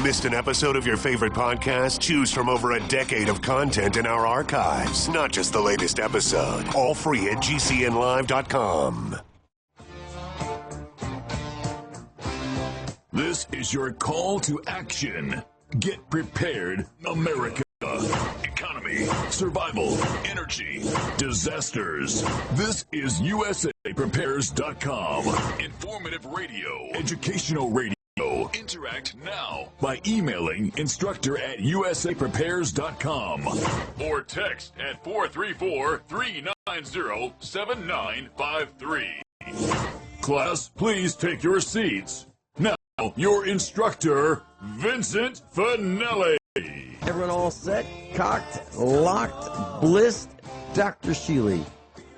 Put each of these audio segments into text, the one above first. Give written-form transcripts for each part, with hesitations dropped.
Missed an episode of your favorite podcast? Choose from over a decade of content in our archives, not just the latest episode. All free at GCNlive.com. This is your call to action. Get prepared, America. Economy, survival, energy, disasters. This is USAPrepares.com. Informative radio, educational radio. Interact now by emailing instructor@usaprepares.com or text at 434-390-7953. Class, please take your seats. Now, your instructor, Vincent Finelli. Everyone all set, cocked, locked, blissed? Dr. Shealy,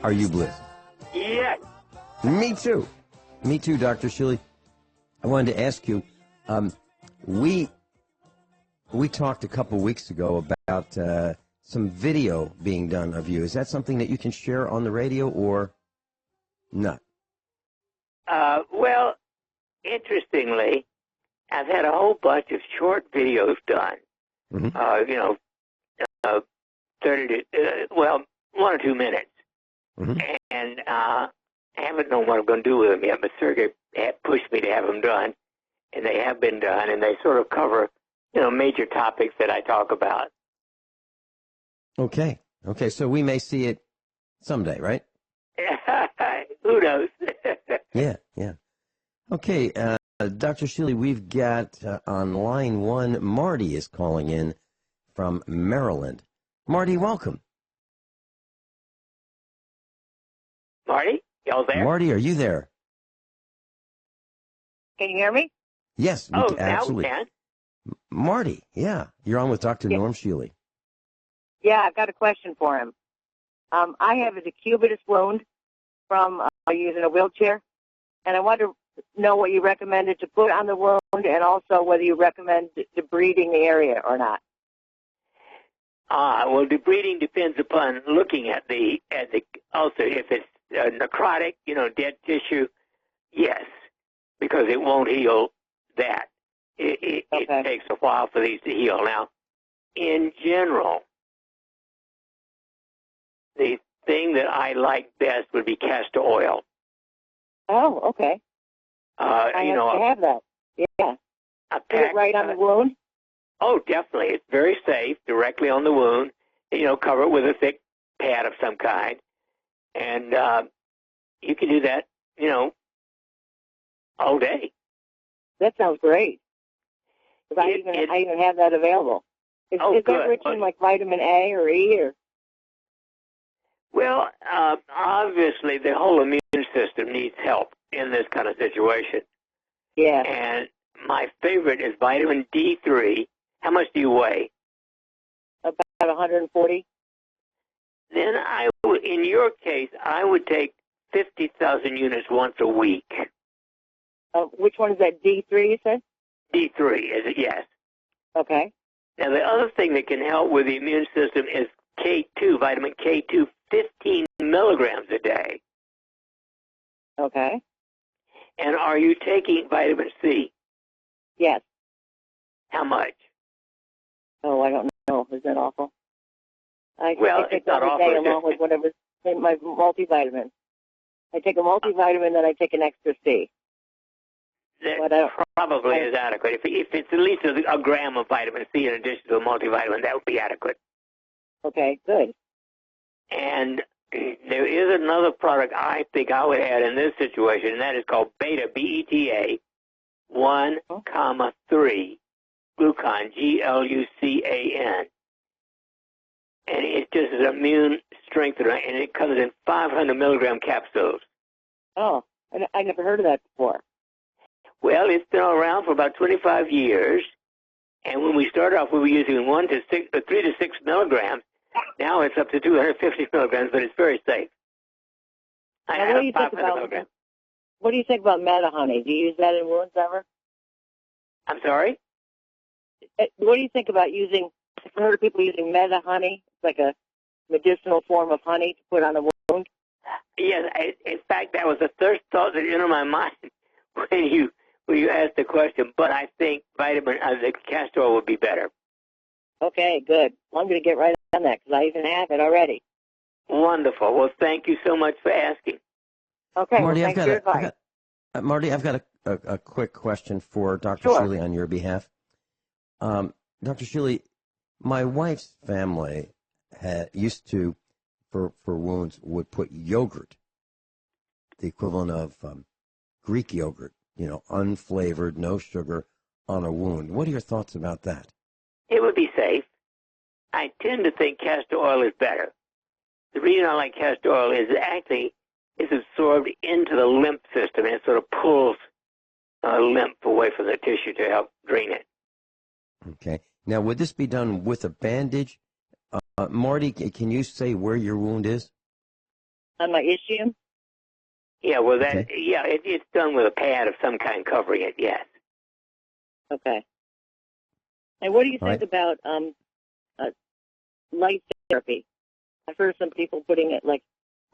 are you blissed? Yes. Me too. Me too, Dr. Shealy. I wanted to ask you, we talked a couple weeks ago about some video being done of you. Is that something that you can share on the radio or not? Well, interestingly, I've had a whole bunch of short videos done. Mm-hmm. 1 or 2 minutes. Mm-hmm. And I haven't known what I'm going to do with them yet, but Sergey had pushed me to have them done, and they have been done, and they sort of cover, major topics that I talk about. Okay, so we may see it someday, right? Who knows? Yeah. Okay, Dr. Shealy, we've got on line 1, Marty is calling in from Maryland. Marty, welcome. Marty, y'all there? Marty, are you there? Can you hear me? Yes, absolutely. Now we can. Marty, yeah, you're on with Dr. Norm Shealy. Yeah, I've got a question for him. I have a decubitus wound from using a wheelchair, and I want to know what you recommended to put on the wound, and also whether you recommend debriding the area or not. Well, debriding depends upon looking at the ulcer. If it's necrotic, dead tissue, yes, because it won't heal that. It takes a while for these to heal. Now, in general, the thing that I like best would be castor oil. Oh, okay. I have that. Yeah. Put it right on the wound? Oh, definitely. It's very safe, directly on the wound. Cover it with a thick pad of some kind. And you can do that, all day. That sounds great. I even have that available. Is that rich in, like, vitamin A or E? Or? Well, obviously, the whole immune system needs help in this kind of situation. Yeah. And my favorite is vitamin D3. How much do you weigh? About 140. Then in your case, I would take 50,000 units once a week. Which one is that, D3 you said? D3, is it? Yes. Okay. Now, the other thing that can help with the immune system is K2, vitamin K2, 15 milligrams a day. Okay. And are you taking vitamin C? Yes. How much? Oh, I don't know. Is that awful? I take it's not awful. Day along with whatever, my multivitamin. I take a multivitamin, then I take an extra C. That probably is adequate. If it's at least a gram of vitamin C in addition to a multivitamin, that would be adequate. Okay, good. And there is another product I think I would add in this situation, and that is called beta, B-E-T-A, 1,3 glucan, G-L-U-C-A-N. And it's just an immune strengthener, and it comes in 500 milligram capsules. Oh, I never heard of that before. Well, it's been around for about 25 years, and when we started off, we were using 3 to 6 milligrams. Now it's up to 250 milligrams, but it's very safe. What do you think about Meta Honey? Do you use that in wounds ever? I'm sorry? What do you think about using, I've heard of people using Meta Honey. It's like a medicinal form of honey to put on a wound. Yes, in fact, that was the first thought that entered my mind when you asked the question, but I think the castor oil would be better. Okay, good. Well, I'm going to get right on that because I even have it already. Wonderful. Well, thank you so much for asking. Okay, Marty, well, thanks for your advice. Marty, I've got a quick question for Dr. Sure. Shealy on your behalf. Dr. Shealy, my wife's family used to, for wounds, would put yogurt, the equivalent of Greek yogurt, unflavored, no sugar, on a wound. What are your thoughts about that? It would be safe. I tend to think castor oil is better. The reason I like castor oil is it's absorbed into the lymph system, and it sort of pulls lymph away from the tissue to help drain it. Okay. Now, would this be done with a bandage? Marty, can you say where your wound is? On my ischium? Yeah, well, Okay. it's done with a pad of some kind covering it, yes. Okay. And what do you All think about light therapy? I've heard some people putting it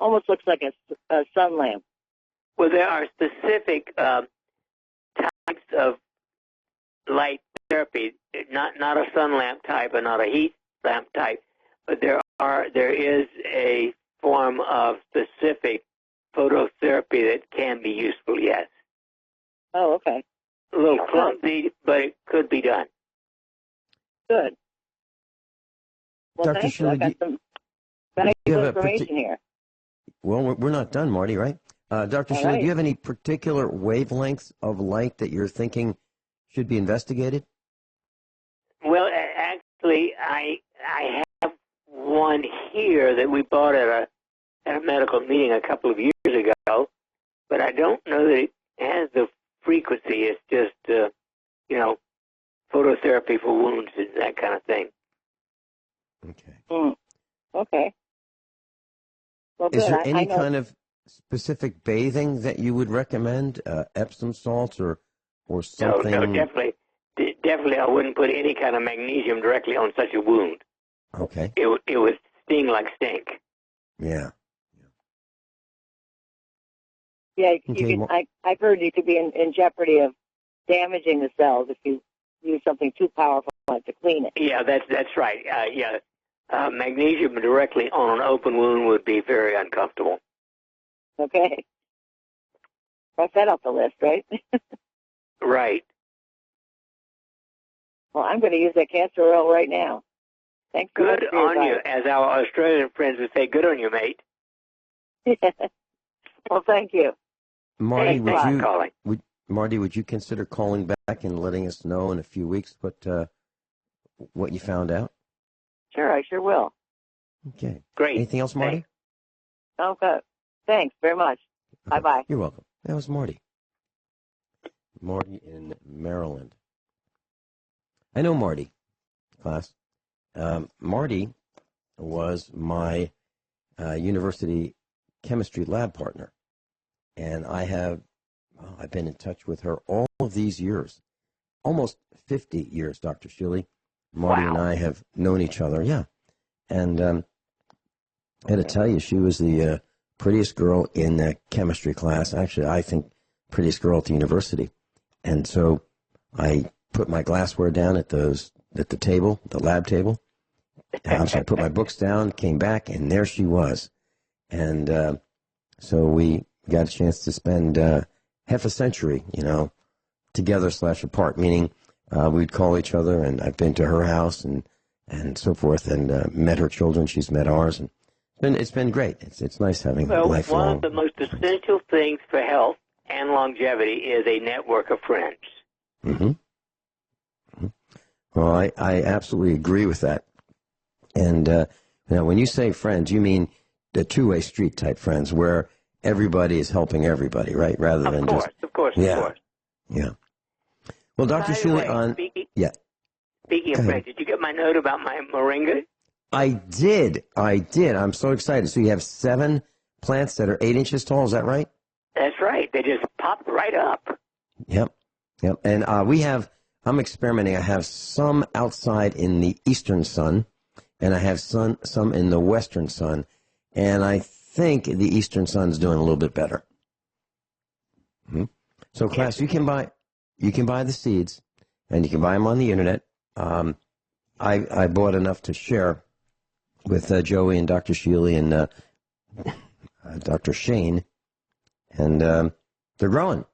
almost looks like a sun lamp. Well, there are specific types of light therapy, not a sun lamp type and not a heat lamp type, but there is a form of specific phototherapy that can be useful, yes. Oh, okay. A little clumsy, but it could be done. Good. Well, Dr. thank you. I Shealy, got some valuable you have information here. Well, we're not done, Marty, right? Dr. All Shealy, right. do you have any particular wavelengths of light that you're thinking should be investigated? Well, actually, I have one here that we bought at a medical meeting a couple of years ago, but I don't know that it has the frequency. It's just, phototherapy for wounds and that kind of thing. Okay. Okay. Well, good. Is there any I know. kind of specific bathing that you would recommend? Epsom salts or something? No, definitely I wouldn't put any kind of magnesium directly on such a wound. Okay. It would sting like stink. Yeah. Yeah, Okay, I've heard you could be in jeopardy of damaging the cells if you use something too powerful to clean it. Yeah, that's right. Magnesium directly on an open wound would be very uncomfortable. Okay. Cross that off the list, right? Right. Well, I'm going to use that castor oil right now. Thanks so much Good for your on you. advice. As our Australian friends would say, good on you, mate. Well, thank you. Marty, Thanks a lot. Calling. would you consider calling back and letting us know in a few weeks what you found out? Sure, I sure will. Okay. Great. Anything else, Marty? Okay. Thanks very much. Okay. Bye-bye. You're welcome. That was Marty. Marty in Maryland. I know Marty, class. Marty was my university chemistry lab partner, and I've been in touch with her all of these years, almost 50 years, Dr. Shealy. Marty and I have known each other, yeah. And I had to tell you, she was the prettiest girl in the chemistry class. Actually, I think prettiest girl at the university. And so I put my glassware down at the table, the lab table. I put my books down, came back, and there she was. And so we got a chance to spend half a century, together / apart, meaning we'd call each other, and I've been to her house and so forth, and met her children. She's met ours, and it's been great. It's nice having lifelong. One of the most essential things for health and longevity is a network of friends. Mm-hmm. Mm-hmm. Well, I absolutely agree with that. And now, when you say friends, you mean the two-way street type friends, where everybody is helping everybody, right? Rather than just Of course. Yeah. Well, Dr. Shealy, Speaking of friends, did you get my note about my moringa? I did. I'm so excited. So you have 7 plants that are 8 inches tall. Is that right? That's right. They just popped right up. Yep. And I'm experimenting. I have some outside in the eastern sun, and I have some in the western sun. And I think the eastern sun's doing a little bit better. Mm-hmm. So, class, you can buy you can buy the seeds, and you can buy them on the internet. I bought enough to share with Joey and Dr. Shealy and Dr. Shane, and they're growing.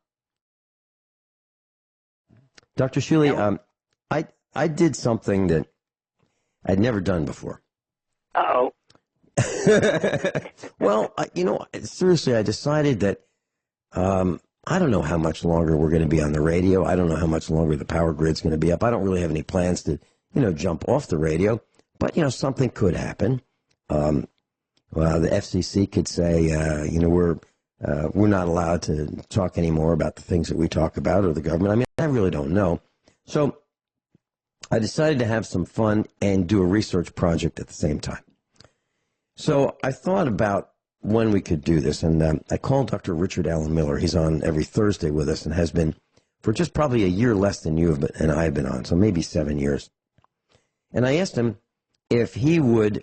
Dr. Shealy, I did something that I'd never done before. Uh-oh. Well, seriously, I decided that I don't know how much longer we're going to be on the radio. I don't know how much longer the power grid's going to be up. I don't really have any plans to, jump off the radio. But, something could happen. Well, the FCC could say, we're not allowed to talk anymore about the things that we talk about, or the government. I mean, I really don't know. So I decided to have some fun and do a research project at the same time. So I thought about when we could do this, and I called Dr. Richard Allen Miller. He's on every Thursday with us and has been for just probably a year less than you and I have been on, so maybe 7 years. And I asked him if he would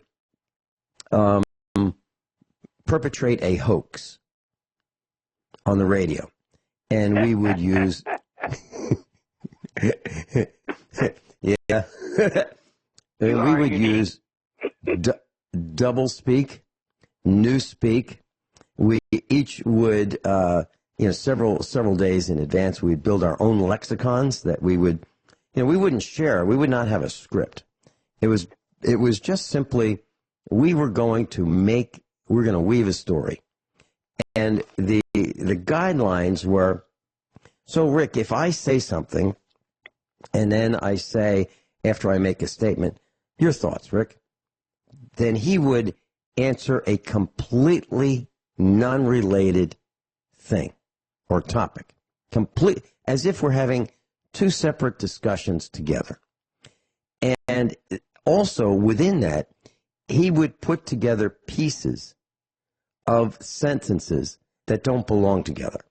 perpetrate a hoax on the radio, and we would use yeah, we would use double speak, new speak. We each would several days in advance we'd build our own lexicons that we would we wouldn't share. We would not have a script. It was just simply we're going to weave a story. And the guidelines were, so Rick, if I say something and then I say, after I make a statement, your thoughts, Rick, then he would answer a completely non-related thing or topic, as if we're having two separate discussions together. And also within that, he would put together pieces of sentences that don't belong together.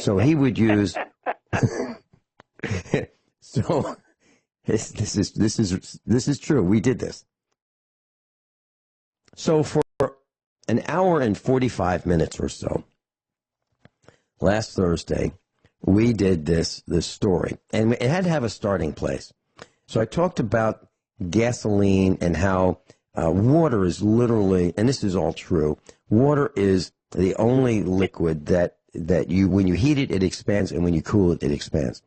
So he would use. So this is true. We did this. So for an hour and 45 minutes or so, last Thursday, we did this story, and it had to have a starting place. So I talked about gasoline and how water is literally, and this is all true, water is the only liquid that you, when you heat it, it expands, and when you cool it, it expands.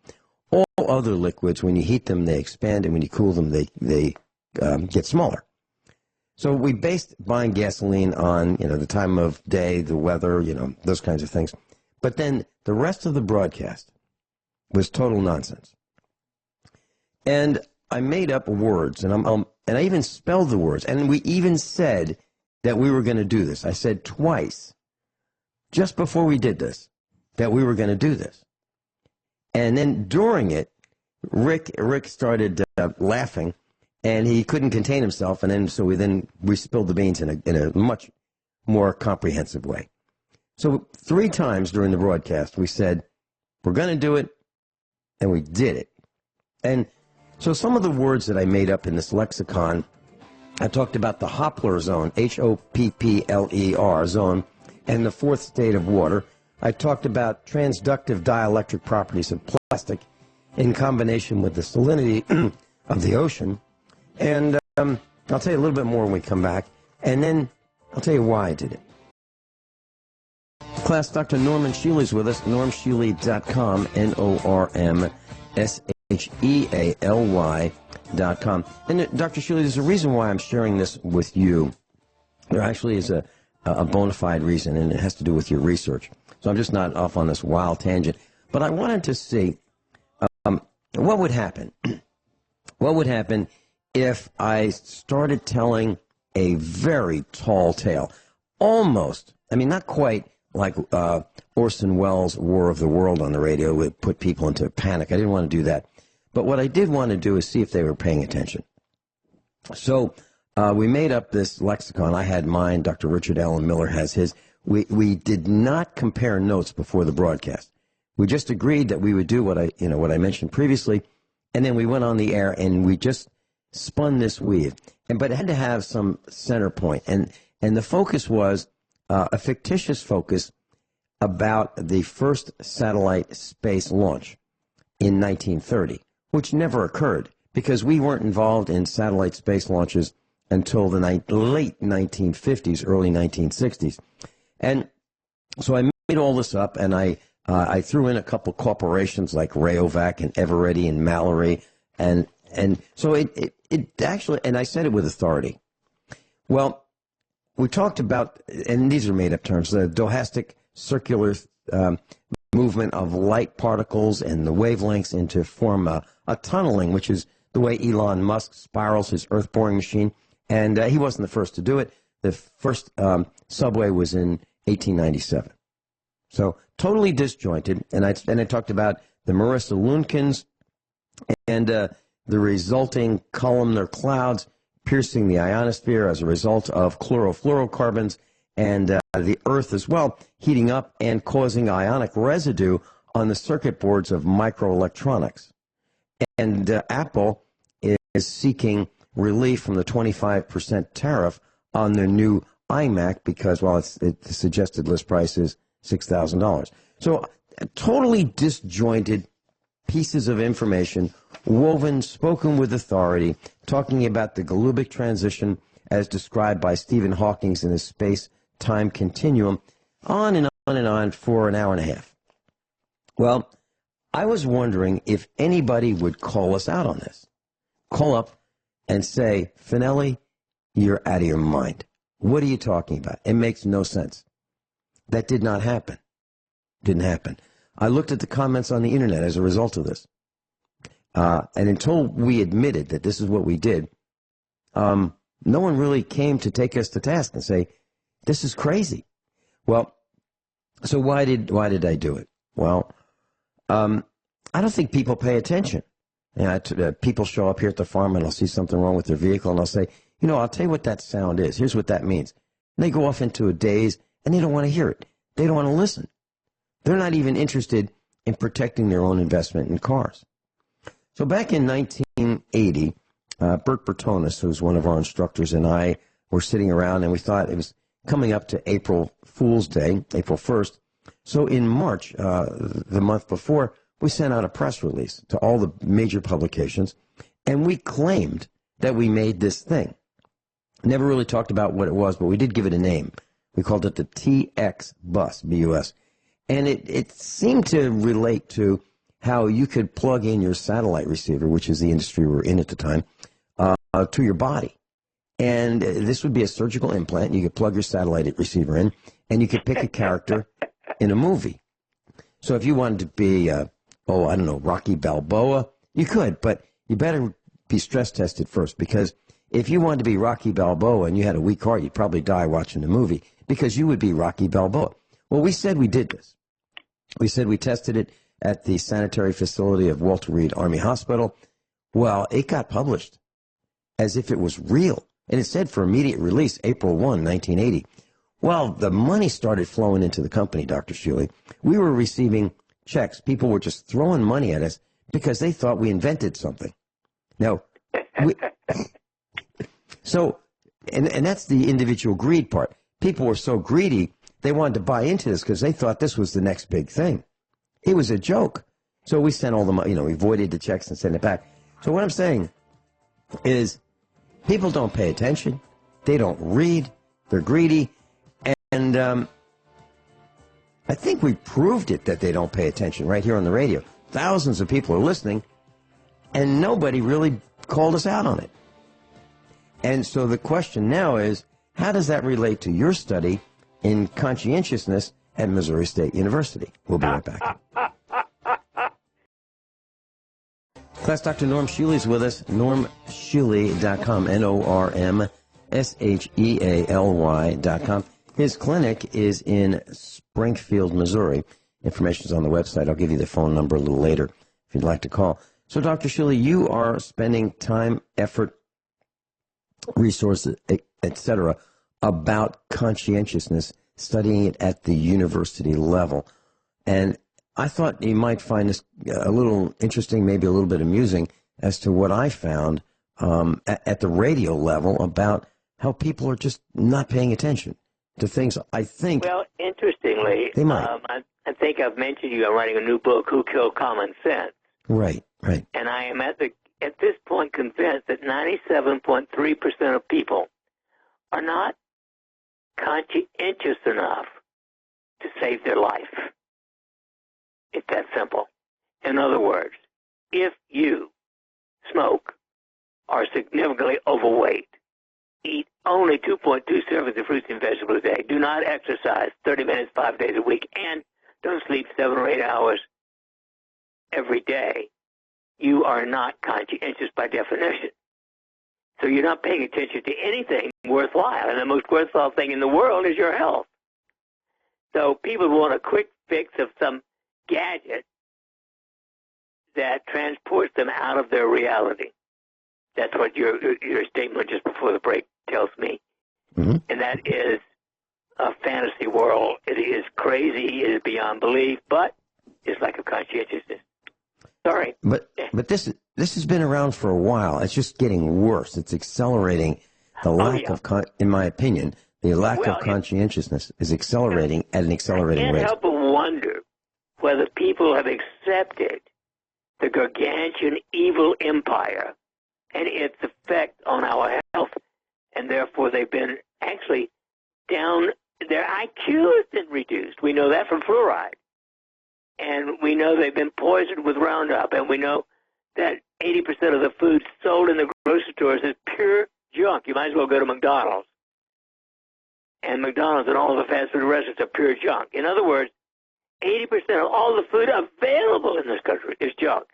All other liquids, when you heat them, they expand, and when you cool them, they get smaller. So we based buying gasoline on, the time of day, the weather, those kinds of things. But then the rest of the broadcast was total nonsense. And I made up words, and I even spelled the words, and we even said that we were going to do this. I said twice, just before we did this, that we were going to do this. And then during it, Rick started laughing, and he couldn't contain himself, and then we spilled the beans in a much more comprehensive way. So 3 times during the broadcast, we said, we're going to do it, and we did it. And so some of the words that I made up in this lexicon, I talked about the Hoppler zone, Hoppler zone, and the fourth state of water. I talked about transductive dielectric properties of plastic in combination with the salinity of the ocean. And I'll tell you a little bit more when we come back. And then I'll tell you why I did it. Class, Dr. Norman Shealy's with us, normshealy.com, NORMSHEALY.com. And Dr. Shealy, there's a reason why I'm sharing this with you. There actually is a bona fide reason, and it has to do with your research. So I'm just not off on this wild tangent. But I wanted to see what would happen. What would happen if I started telling a very tall tale? Almost, not quite like Orson Welles' War of the World on the radio would put people into a panic. I didn't want to do that. But what I did want to do is see if they were paying attention. So we made up this lexicon. I had mine. Dr. Richard Allen Miller has his. We did not compare notes before the broadcast. We just agreed that we would do what I mentioned previously, and then we went on the air and we just spun this weave. But it had to have some center point, and the focus was a fictitious focus about the first satellite space launch. in 1930, which never occurred because we weren't involved in satellite space launches until the late 1950s, early 1960s. And so I made all this up, and I threw in a couple corporations like Rayovac and Eveready and Mallory, and so it actually, and I said it with authority. Well, we talked about, and these are made-up terms, the stochastic circular movement of light particles and the wavelengths into form a tunneling, which is the way Elon Musk spirals his earth-boring machine. And he wasn't the first to do it. The first subway was in 1897. So totally disjointed. And I talked about the Marissa Loonkins and the resulting columnar clouds piercing the ionosphere as a result of chlorofluorocarbons, and the Earth as well heating up and causing ionic residue on the circuit boards of microelectronics. And Apple is seeking relief from the 25% tariff on their new iMac because, well, the suggested list price is $6,000. So totally disjointed pieces of information, woven, spoken with authority, talking about the Golubic transition as described by Stephen Hawking in his space-time continuum, on and on and on for an hour and a half. Well, I was wondering if anybody would call us out on this. Call up and say, Finelli, you're out of your mind. What are you talking about? It makes no sense. That did not happen. Didn't happen. I looked at the comments on the internet as a result of this. And until we admitted that this is what we did, no one really came to take us to task and say, this is crazy. Well, so why did I do it? Well, I don't think people pay attention. People show up here at the farm and I'll see something wrong with their vehicle and I'll say, I'll tell you what that sound is. Here's what that means. And they go off into a daze and they don't want to hear it. They don't want to listen. They're not even interested in protecting their own investment in cars. So back in 1980, Bert Bertonis, who's one of our instructors, and I were sitting around and we thought it was coming up to April Fool's Day, April 1st. So in March, the month before, we sent out a press release to all the major publications, and we claimed that we made this thing. Never really talked about what it was, but we did give it a name. We called it the TX bus, B-U-S. And it seemed to relate to how you could plug in your satellite receiver, which is the industry we were in at the time, to your body. And this would be a surgical implant. You could plug your satellite receiver in, and you could pick a character in a movie. So if you wanted to be, Rocky Balboa, you could, but you better be stress tested first, because if you wanted to be Rocky Balboa and you had a weak heart, you'd probably die watching the movie, because you would be Rocky Balboa. Well, we said we did this. We said we tested it at the sanitary facility of Walter Reed Army Hospital. Well, it got published as if it was real. And it said for immediate release, April 1, 1980. Well, the money started flowing into the company, Dr. Shealy. We were receiving checks. People were just throwing money at us because they thought we invented something. Now, and that's the individual greed part. People were so greedy, they wanted to buy into this because they thought this was the next big thing. It was a joke. So we sent all the money, we voided the checks and sent it back. So what I'm saying is people don't pay attention. They don't read. They're greedy. And I think we proved it that they don't pay attention right here on the radio. Thousands of people are listening, and nobody really called us out on it. And so the question now is, how does that relate to your study in conscientiousness at Missouri State University? We'll be right back. Class Dr. Norm Shealy is with us, normshealy.com, NORMSHEALY.com. His clinic is in Springfield, Missouri. Information is on the website. I'll give you the phone number a little later if you'd like to call. So, Dr. Shealy, you are spending time, effort, resources, etc., about conscientiousness, studying it at the university level. And I thought you might find this a little interesting, maybe a little bit amusing, as to what I found at the radio level about how people are just not paying attention to things. I think. Well, interestingly, they might. I think I've mentioned you are writing a new book, Who Killed Common Sense? Right, right. And I am at this point convinced that 97.3% of people are not conscientious enough to save their life. It's that simple. In other words, if you smoke, are significantly overweight, eat only 2.2 servings of fruits and vegetables a day, do not exercise 30 minutes 5 days a week, and don't sleep 7 or 8 hours every day, you are not conscientious by definition. So you're not paying attention to anything worthwhile, and the most worthwhile thing in the world is your health. So people want a quick fix of some gadget that transports them out of their reality. That's what your statement just before the break tells me. Mm-hmm. And that is a fantasy world. It is crazy. It is beyond belief, but it's lack of conscientiousness. Sorry. But this has been around for a while. It's just getting worse. It's accelerating. The lack of, in my opinion, the lack of conscientiousness is accelerating at an accelerating rate. I can't help but wonder whether people have accepted the gargantuan evil empire and its effect on our health, and therefore they've been actually down, their IQ has been reduced. We know that from fluoride. And we know they've been poisoned with Roundup, and we know that 80% of the food sold in the grocery stores is pure junk. You might as well go to McDonald's. And McDonald's and all the fast food restaurants are pure junk. In other words, 80% of all the food available in this country is junk.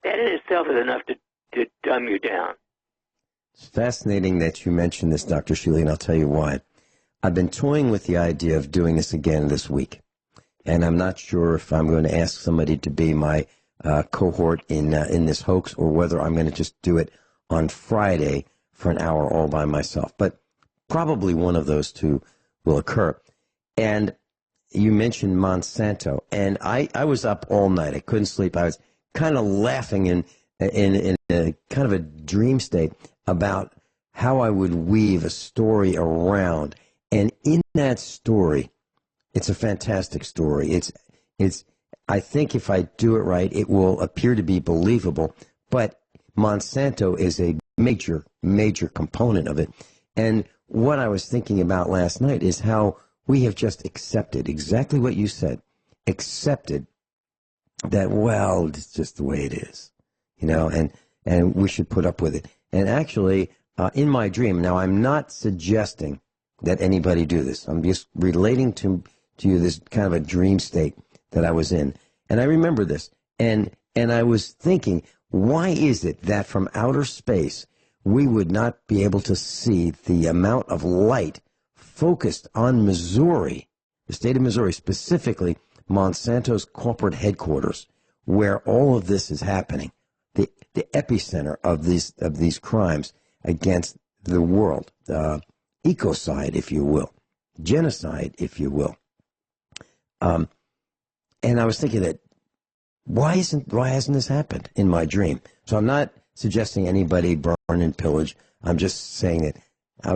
That in itself is enough to dumb you down. It's fascinating that you mentioned this, Dr. Shealy, and I'll tell you why. I've been toying with the idea of doing this again this week, and I'm not sure if I'm going to ask somebody to be my cohort in this hoax or whether I'm going to just do it on Friday for an hour all by myself. But probably one of those two will occur. And you mentioned Monsanto, and I was up all night. I couldn't sleep. I was kind of laughing in a kind of a dream state about how I would weave a story around. And in that story, it's a fantastic story. It's I think if I do it right, it will appear to be believable. But Monsanto is a major, major component of it. And what I was thinking about last night is how we have just accepted exactly what you said, accepted that, well, it's just the way it is, you know, and we should put up with it. And actually, in my dream, now I'm not suggesting that anybody do this. I'm just relating to you this kind of a dream state that I was in. And I remember this. And I was thinking, why is it that from outer space, we would not be able to see the amount of light focused on Missouri, the state of Missouri, specifically Monsanto's corporate headquarters, where all of this is happening, the epicenter of these crimes against the world, ecocide, if you will, genocide, if you will. And I was thinking that why hasn't this happened in my dream? So I'm not suggesting anybody burn and pillage. I'm just saying that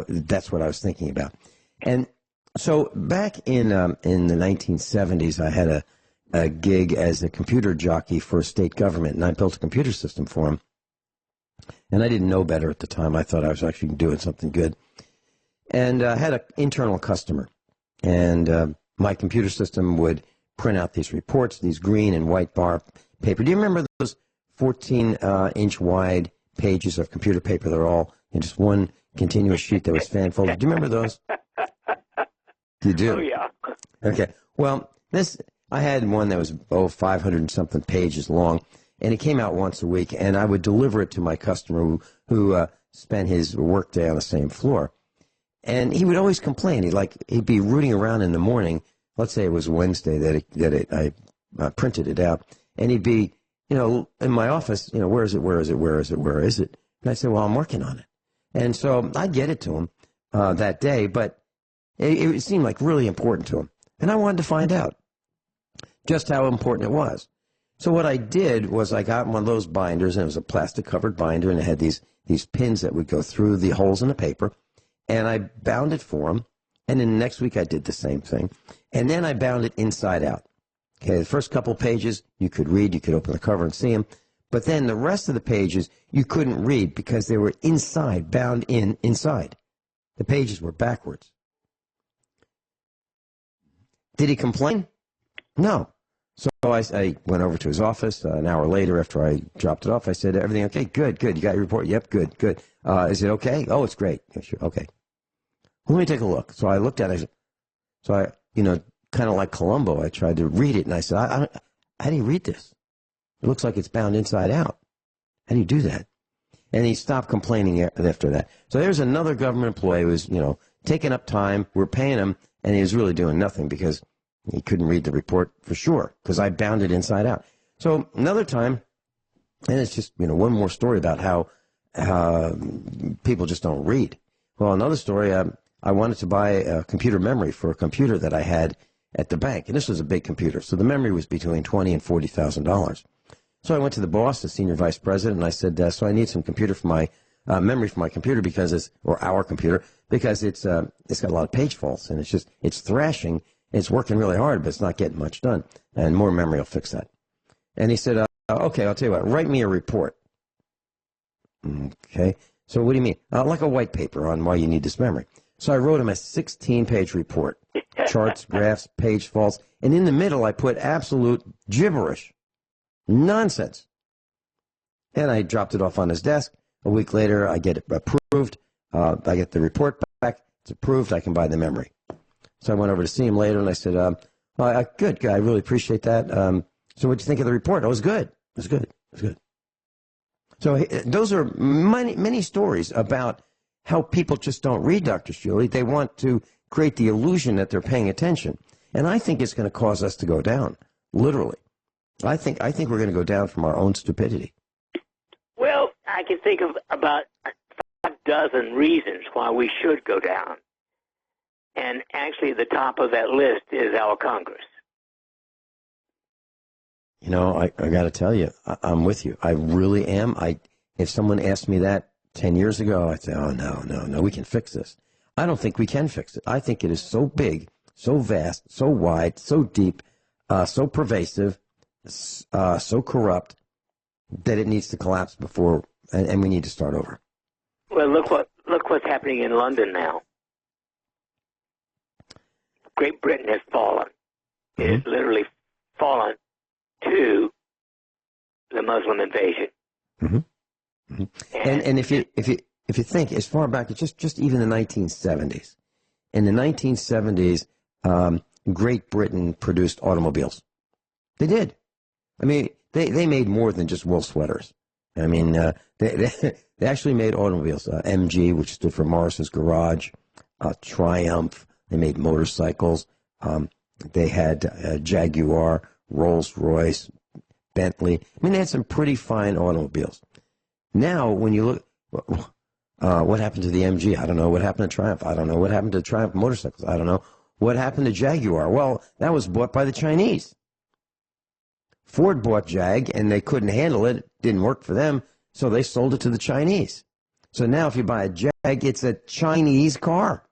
that's what I was thinking about. And so back in the 1970s, I had a gig as a computer jockey for a state government, and I built a computer system for them. And I didn't know better at the time. I thought I was actually doing something good. And I had an internal customer, and my computer system would print out these reports, these green and white bar paper. Do you remember those 14-inch wide pages of computer paper? They're all in just one continuous sheet that was fan-folded. Do you remember those? You do? Oh, yeah. Okay. Well, I had one that was, 500 and something pages long, and it came out once a week, and I would deliver it to my customer who spent his workday on the same floor. And he would always complain. He'd be rooting around in the morning. Let's say it was Wednesday that I printed it out, and he'd be, in my office, where is it? And I'd say, well, I'm working on it. And so I'd get it to him that day, but it seemed like really important to him. And I wanted to find out just how important it was. So what I did was I got one of those binders, and it was a plastic-covered binder, and it had these pins that would go through the holes in the paper, and I bound it for him. And then the next week I did the same thing. And then I bound it inside out. Okay, the first couple pages you could read, you could open the cover and see them. But then the rest of the pages you couldn't read because they were inside, bound inside. The pages were backwards. Did he complain? No. So I went over to his office an hour later after I dropped it off. I said, everything okay? Good, good. You got your report? Yep, good, good. Is it okay? Oh, it's great. Yeah, sure. Okay. Let me take a look. So I looked at it. So I, kind of like Columbo, I tried to read it, and I said, how do you read this? It looks like it's bound inside out. How do you do that? And he stopped complaining after that. So there's another government employee who was, taking up time. We're paying him, and he was really doing nothing because he couldn't read the report for sure because I bound it inside out. So another time, and it's just, one more story about how people just don't read. Well, another story, I wanted to buy a computer memory for a computer that I had at the bank, and this was a big computer. So the memory was between $20,000 and $40,000. So I went to the boss, the senior vice president, and I said, so I need some computer for my memory for my computer or our computer, because it's got a lot of page faults, and it's thrashing. It's working really hard, but it's not getting much done, and more memory will fix that. And he said, okay, I'll tell you what, write me a report. Okay, so what do you mean? Like a white paper on why you need this memory. So I wrote him a 16-page report, charts, graphs, page faults, and in the middle I put absolute gibberish, nonsense. And I dropped it off on his desk. A week later, I get it approved. I get the report back. It's approved. I can buy the memory. So I went over to see him later, and I said, good, I really appreciate that. So what'd you think of the report? Oh, it was good. It was good. It was good. So those are many stories about how people just don't read, Dr. Shealy. They want to create the illusion that they're paying attention. And I think it's going to cause us to go down, literally. I think we're going to go down from our own stupidity. Well, I can think of about 6 reasons why we should go down. And actually, the top of that list is our Congress. I got to tell you, I'm with you. I really am. If someone asked me that 10 years ago, I'd say, oh, no, we can fix this. I don't think we can fix it. I think it is so big, so vast, so wide, so deep, so pervasive, so corrupt, that it needs to collapse before, and we need to start over. Well, look what's happening in London now. Great Britain has fallen. It has literally fallen to the Muslim invasion. Mm-hmm. Mm-hmm. And if you think as far back as just even the 1970s, in the 1970s, Great Britain produced automobiles. They did. I mean, they made more than just wool sweaters. I mean, they actually made automobiles. MG, which stood for Morrison's Garage, Triumph. They made motorcycles. They had Jaguar, Rolls-Royce, Bentley. I mean, they had some pretty fine automobiles. Now, when you look, what happened to the MG? I don't know. What happened to Triumph? I don't know. What happened to Triumph motorcycles? I don't know. What happened to Jaguar? Well, that was bought by the Chinese. Ford bought Jag, and they couldn't handle it. It didn't work for them, so they sold it to the Chinese. So now if you buy a Jag, it's a Chinese car.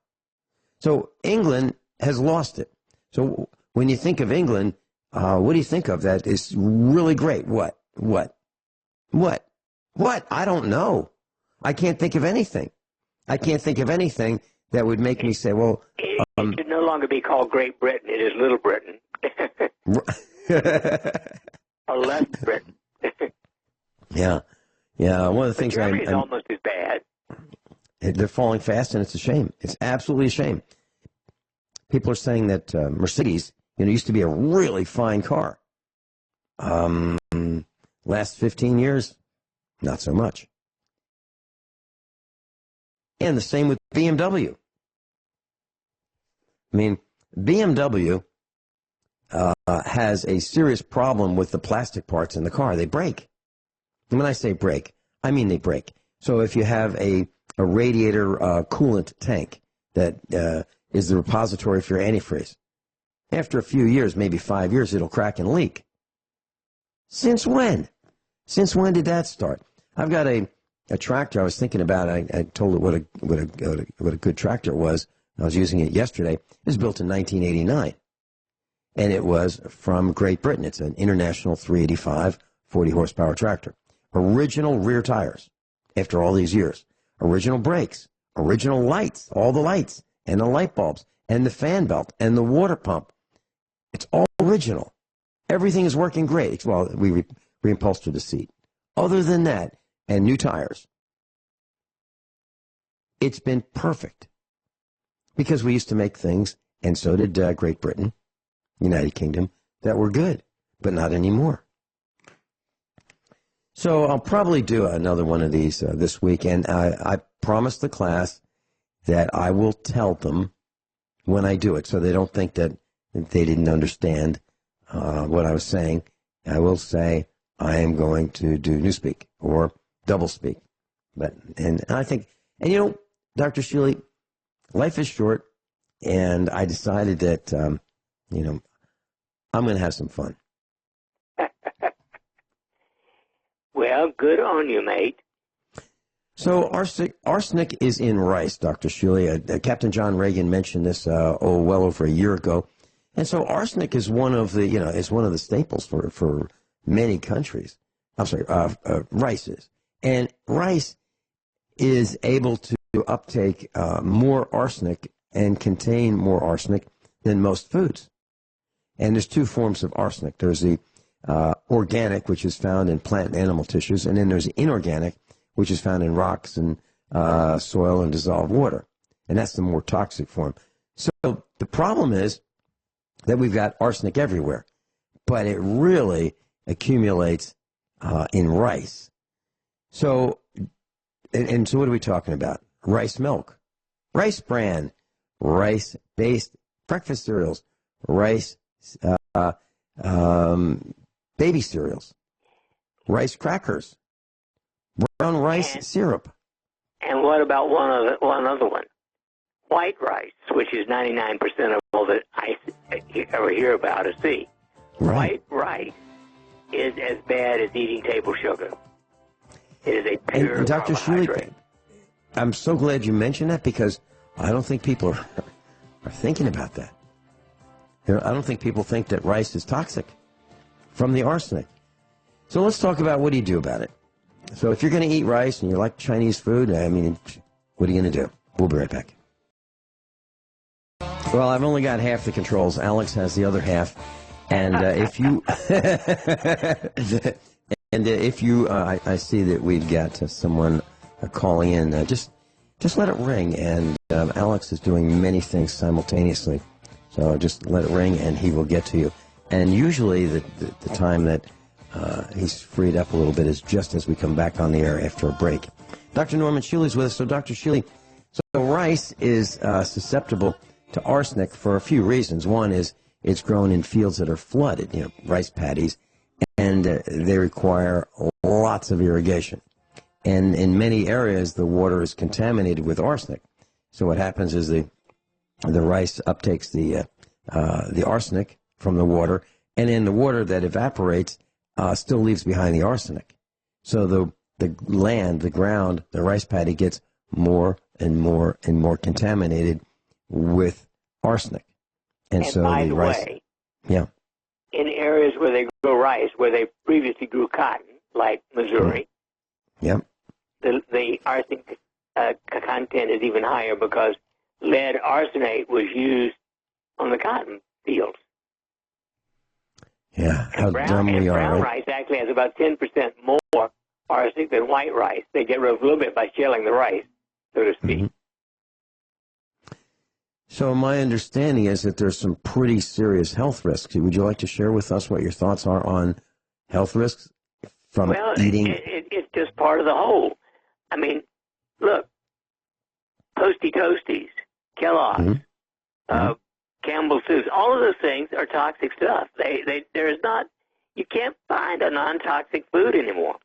So England has lost it. So when you think of England, what do you think of that is really great? What? I don't know. I can't think of anything. I can't think of anything that would make me say, well... It should no longer be called Great Britain. It is Little Britain. Or less Britain. Yeah. One of the things Germany is almost as bad. They're falling fast, and it's a shame. It's absolutely a shame. People are saying that Mercedes, used to be a really fine car. Last 15 years, not so much. And the same with BMW. I mean, BMW has a serious problem with the plastic parts in the car. They break. And when I say break, I mean they break. So if you have a radiator coolant tank that is the repository for your antifreeze, after a few years, maybe 5 years, it'll crack and leak. Since when? Since when did that start? I've got a tractor I was thinking about. I told it what a good tractor it was. I was using it yesterday. It was built in 1989, and it was from Great Britain. It's an International 385 40 horsepower tractor. original rear tires after all these years, original brakes, original lights, all the lights, and the light bulbs, and the fan belt, and the water pump. It's all original. Everything is working great. Well, we reupholstered the seat. Other than that, and new tires, it's been perfect. Because we used to make things, and so did Great Britain, United Kingdom, that were good, but not anymore. So I'll probably do another one of these this week, and I promised the class that I will tell them when I do it, so they don't think that they didn't understand what I was saying. I will say I am going to do newspeak or doublespeak. And I think, and you know, Dr. Shealy, life is short, and I decided that, you know, I'm going to have some fun. Well, good on you, mate. So arsenic is in rice, Dr. Shealy. Captain John Regan mentioned this well over a year ago, and so arsenic is one of the is one of the staples for many countries. I'm sorry, rice is, and rice is able to uptake more arsenic and contain more arsenic than most foods. And there's two forms of arsenic. There's the organic, which is found in plant and animal tissues, and then there's the inorganic, which is found in rocks and soil and dissolved water. And that's the more toxic form. So the problem is that we've got arsenic everywhere, but it really accumulates in rice. So, and so what are we talking about? Rice milk, rice bran, rice-based breakfast cereals, rice baby cereals, rice crackers, brown rice syrup. And what about one other one? White rice, which is 99% of all that I ever hear about or see. Right. White rice is as bad as eating table sugar. It is a pure and Dr. carbohydrate. Shealy, I'm so glad you mentioned that, because I don't think people are thinking about that. I don't think people think that rice is toxic from the arsenic. So let's talk about what do you do about it. So if you're going to eat rice and you like Chinese food, I mean, what are you going to do? We'll be right back. Well, I've only got half the controls. Alex has the other half. And if you... I see that we've got someone calling in. Just let it ring. And Alex is doing many things simultaneously. So just let it ring, and he will get to you. And usually the time that he's freed up a little bit is just as we come back on the air after a break. Dr. Norman Shealy's with us. So, Dr. Shealy, so rice is susceptible to arsenic for a few reasons. One is it's grown in fields that are flooded, rice paddies, and they require lots of irrigation. And in many areas, the water is contaminated with arsenic. So what happens is the rice uptakes the arsenic from the water, and then the water that evaporates still leaves behind the arsenic. So the land, the ground, the rice paddy gets more and more and more contaminated with arsenic. And so by the the rice, way, yeah, in areas where they grow rice, where they previously grew cotton, like Missouri, yeah, the arsenic content is even higher because lead arsenate was used on the cotton fields. yeah. How dumb we are. Brown Right? rice actually has about 10% more arsenic than white rice. They get rid of a little bit by shelling the rice, so to speak. Mm-hmm. So my understanding is that there's some pretty serious health risks. Would you like to share with us what your thoughts are on health risks from eating? It's just part of the whole. I mean, look, Toasty Toasties, Kellogg's, Campbell's Soups, all of those things are toxic stuff. You can't find a non-toxic food anymore.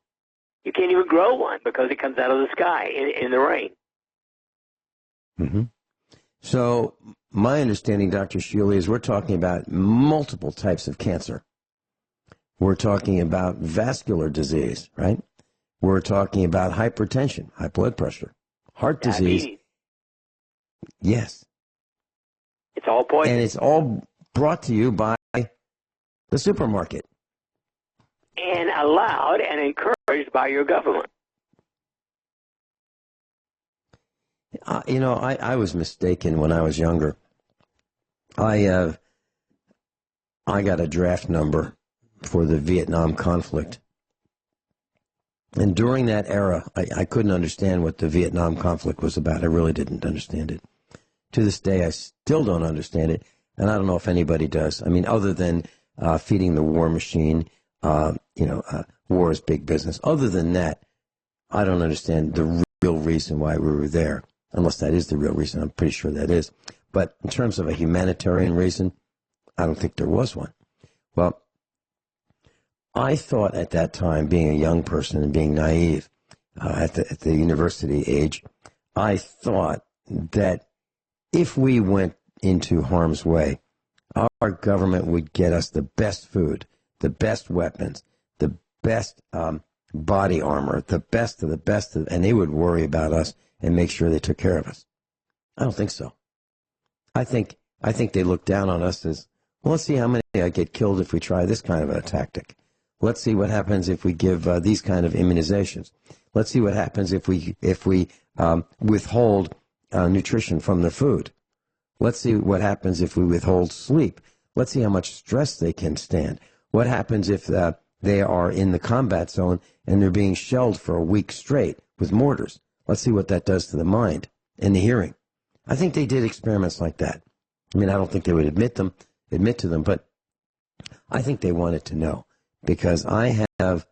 You can't even grow one because it comes out of the sky in the rain. Mm-hmm. So my understanding, Dr. Shealy, is we're talking about multiple types of cancer. We're talking about vascular disease, right? We're talking about hypertension, high blood pressure, heart disease. Diabetes. Yes. It's all poison. And it's all brought to you by the supermarket. And allowed and encouraged encouraged by your government. I was mistaken when I was younger. I got a draft number for the Vietnam conflict. And during that era, I couldn't understand what the Vietnam conflict was about. I really didn't understand it. To this day, I still don't understand it, and I don't know if anybody does. I mean, other than feeding the war machine, war is big business. Other than that, I don't understand the real reason why we were there, unless that is the real reason. I'm pretty sure that is. But in terms of a humanitarian reason, I don't think there was one. Well, I thought at that time, being a young person and being naive at the university age, I thought that if we went into harm's way, our government would get us the best food, the best weapons, the best body armor, the best of the best, and they would worry about us and make sure they took care of us. I don't think so. I think they look down on us as, well, let's see how many get killed if we try this kind of a tactic. Let's see what happens if we give these kind of immunizations. Let's see what happens if we withhold nutrition from the food. Let's see what happens if we withhold sleep. Let's see how much stress they can stand. What happens if they are in the combat zone and they're being shelled for a week straight with mortars? Let's see what that does to the mind and the hearing. I think they did experiments like that. I mean, I don't think they would admit to them, but I think they wanted to know, because I have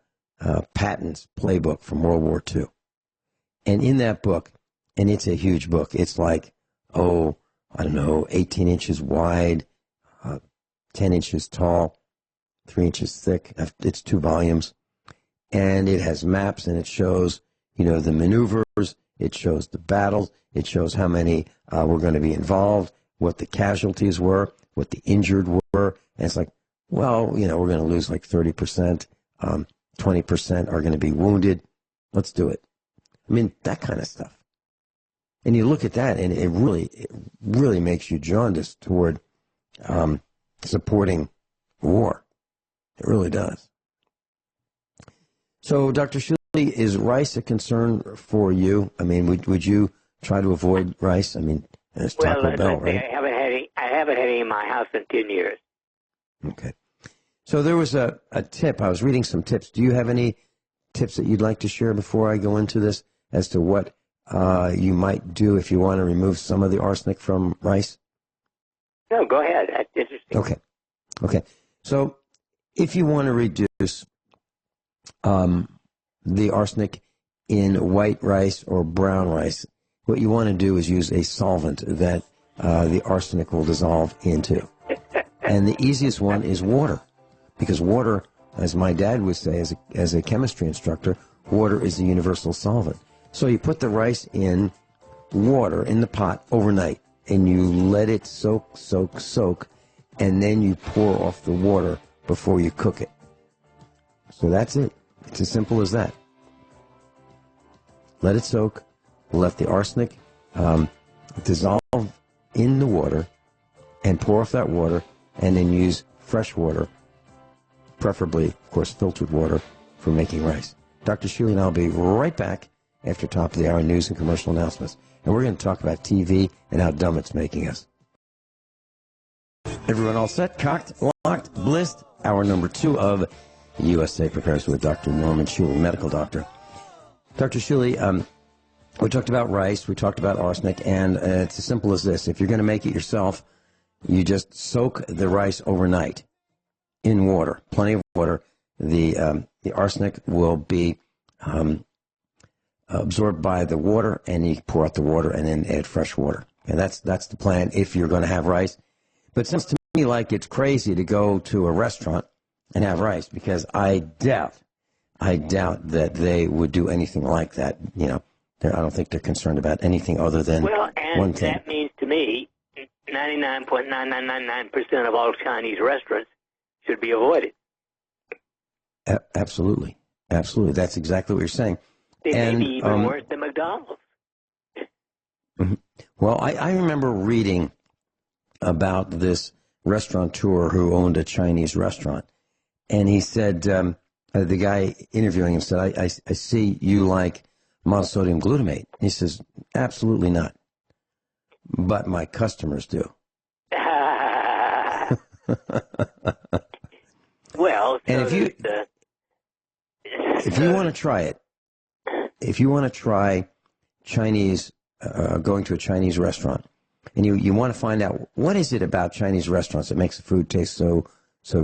Patton's playbook from World War II. And in that book, and it's a huge book, it's like, 18 inches wide, 10 inches tall, 3 inches thick. It's 2 volumes. And it has maps, and it shows, the maneuvers. It shows the battles. It shows how many were going to be involved, what the casualties were, what the injured were. And it's like, well, we're going to lose like 30%. 20% are going to be wounded. Let's do it. I mean, that kind of stuff. And you look at that, and it really makes you jaundiced toward supporting war. It really does. So, Dr. Shealy, is rice a concern for you? I mean, would you try to avoid rice? I mean, it's Taco Bell, right? I haven't had any in my house in 10 years. Okay. So there was a tip. I was reading some tips. Do you have any tips that you'd like to share before I go into this as to what you might do if you want to remove some of the arsenic from rice? No, go ahead. That's interesting. Okay. So if you want to reduce the arsenic in white rice or brown rice, what you want to do is use a solvent that the arsenic will dissolve into. And the easiest one is water, because water, as my dad would say as a chemistry instructor, water is the universal solvent. So you put the rice in water in the pot overnight, and you let it soak, and then you pour off the water before you cook it. So that's it. It's as simple as that. Let it soak, let the arsenic dissolve in the water, and pour off that water, and then use fresh water, preferably, of course, filtered water, for making rice. Dr. Shealy and I will be right back after top of the hour news and commercial announcements. And we're going to talk about TV and how dumb it's making us. Everyone all set? Cocked, locked, blissed? Hour number 2 of USA Prepares with Dr. Norman Shealy, medical doctor. Dr. Shealy, we talked about rice, we talked about arsenic, and it's as simple as this. If you're going to make it yourself, you just soak the rice overnight in water, plenty of water. The arsenic will be absorbed by the water, and you pour out the water and then add fresh water. And that's the plan if you're going to have rice. But it sounds to me like it's crazy to go to a restaurant and have rice, because I doubt that they would do anything like that. I don't think they're concerned about anything other than one thing. That means to me 99.9999% of all Chinese restaurants should be avoided. Absolutely. That's exactly what you're saying. They may be even worse than McDonald's. Well, I remember reading about this restaurateur who owned a Chinese restaurant, and he said the guy interviewing him said, I see you like monosodium glutamate. He says, absolutely not. But my customers do. Well, and if you want to try it, if you want to try Chinese, going to a Chinese restaurant, and you want to find out what is it about Chinese restaurants that makes the food taste so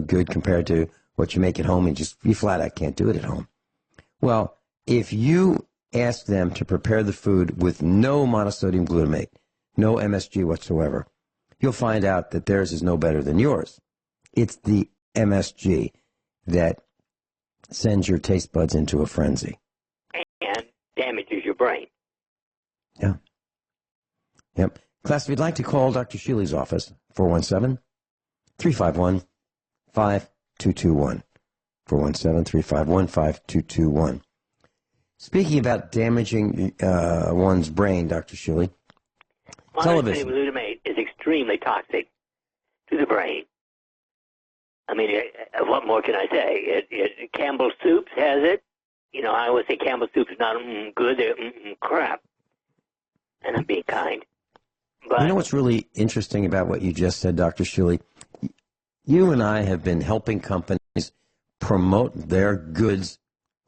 good compared to what you make at home, and you flat out can't do it at home. Well, if you ask them to prepare the food with no monosodium glutamate, no MSG whatsoever, you'll find out that theirs is no better than yours. It's the MSG that sends your taste buds into a frenzy. And damages your brain. Yeah. Yep. Class, if you'd like to call Dr. Shealy's office, 417-351-5221. 417-351-5221. Speaking about damaging one's brain, Dr. Shealy, television. Monosodium glutamate is extremely toxic to the brain. I mean, what more can I say? Campbell's Soups has it. You know, I always say Campbell's Soup is not good, they're crap. And I'm being kind. But you know what's really interesting about what you just said, Dr. Shealy? You and I have been helping companies promote their goods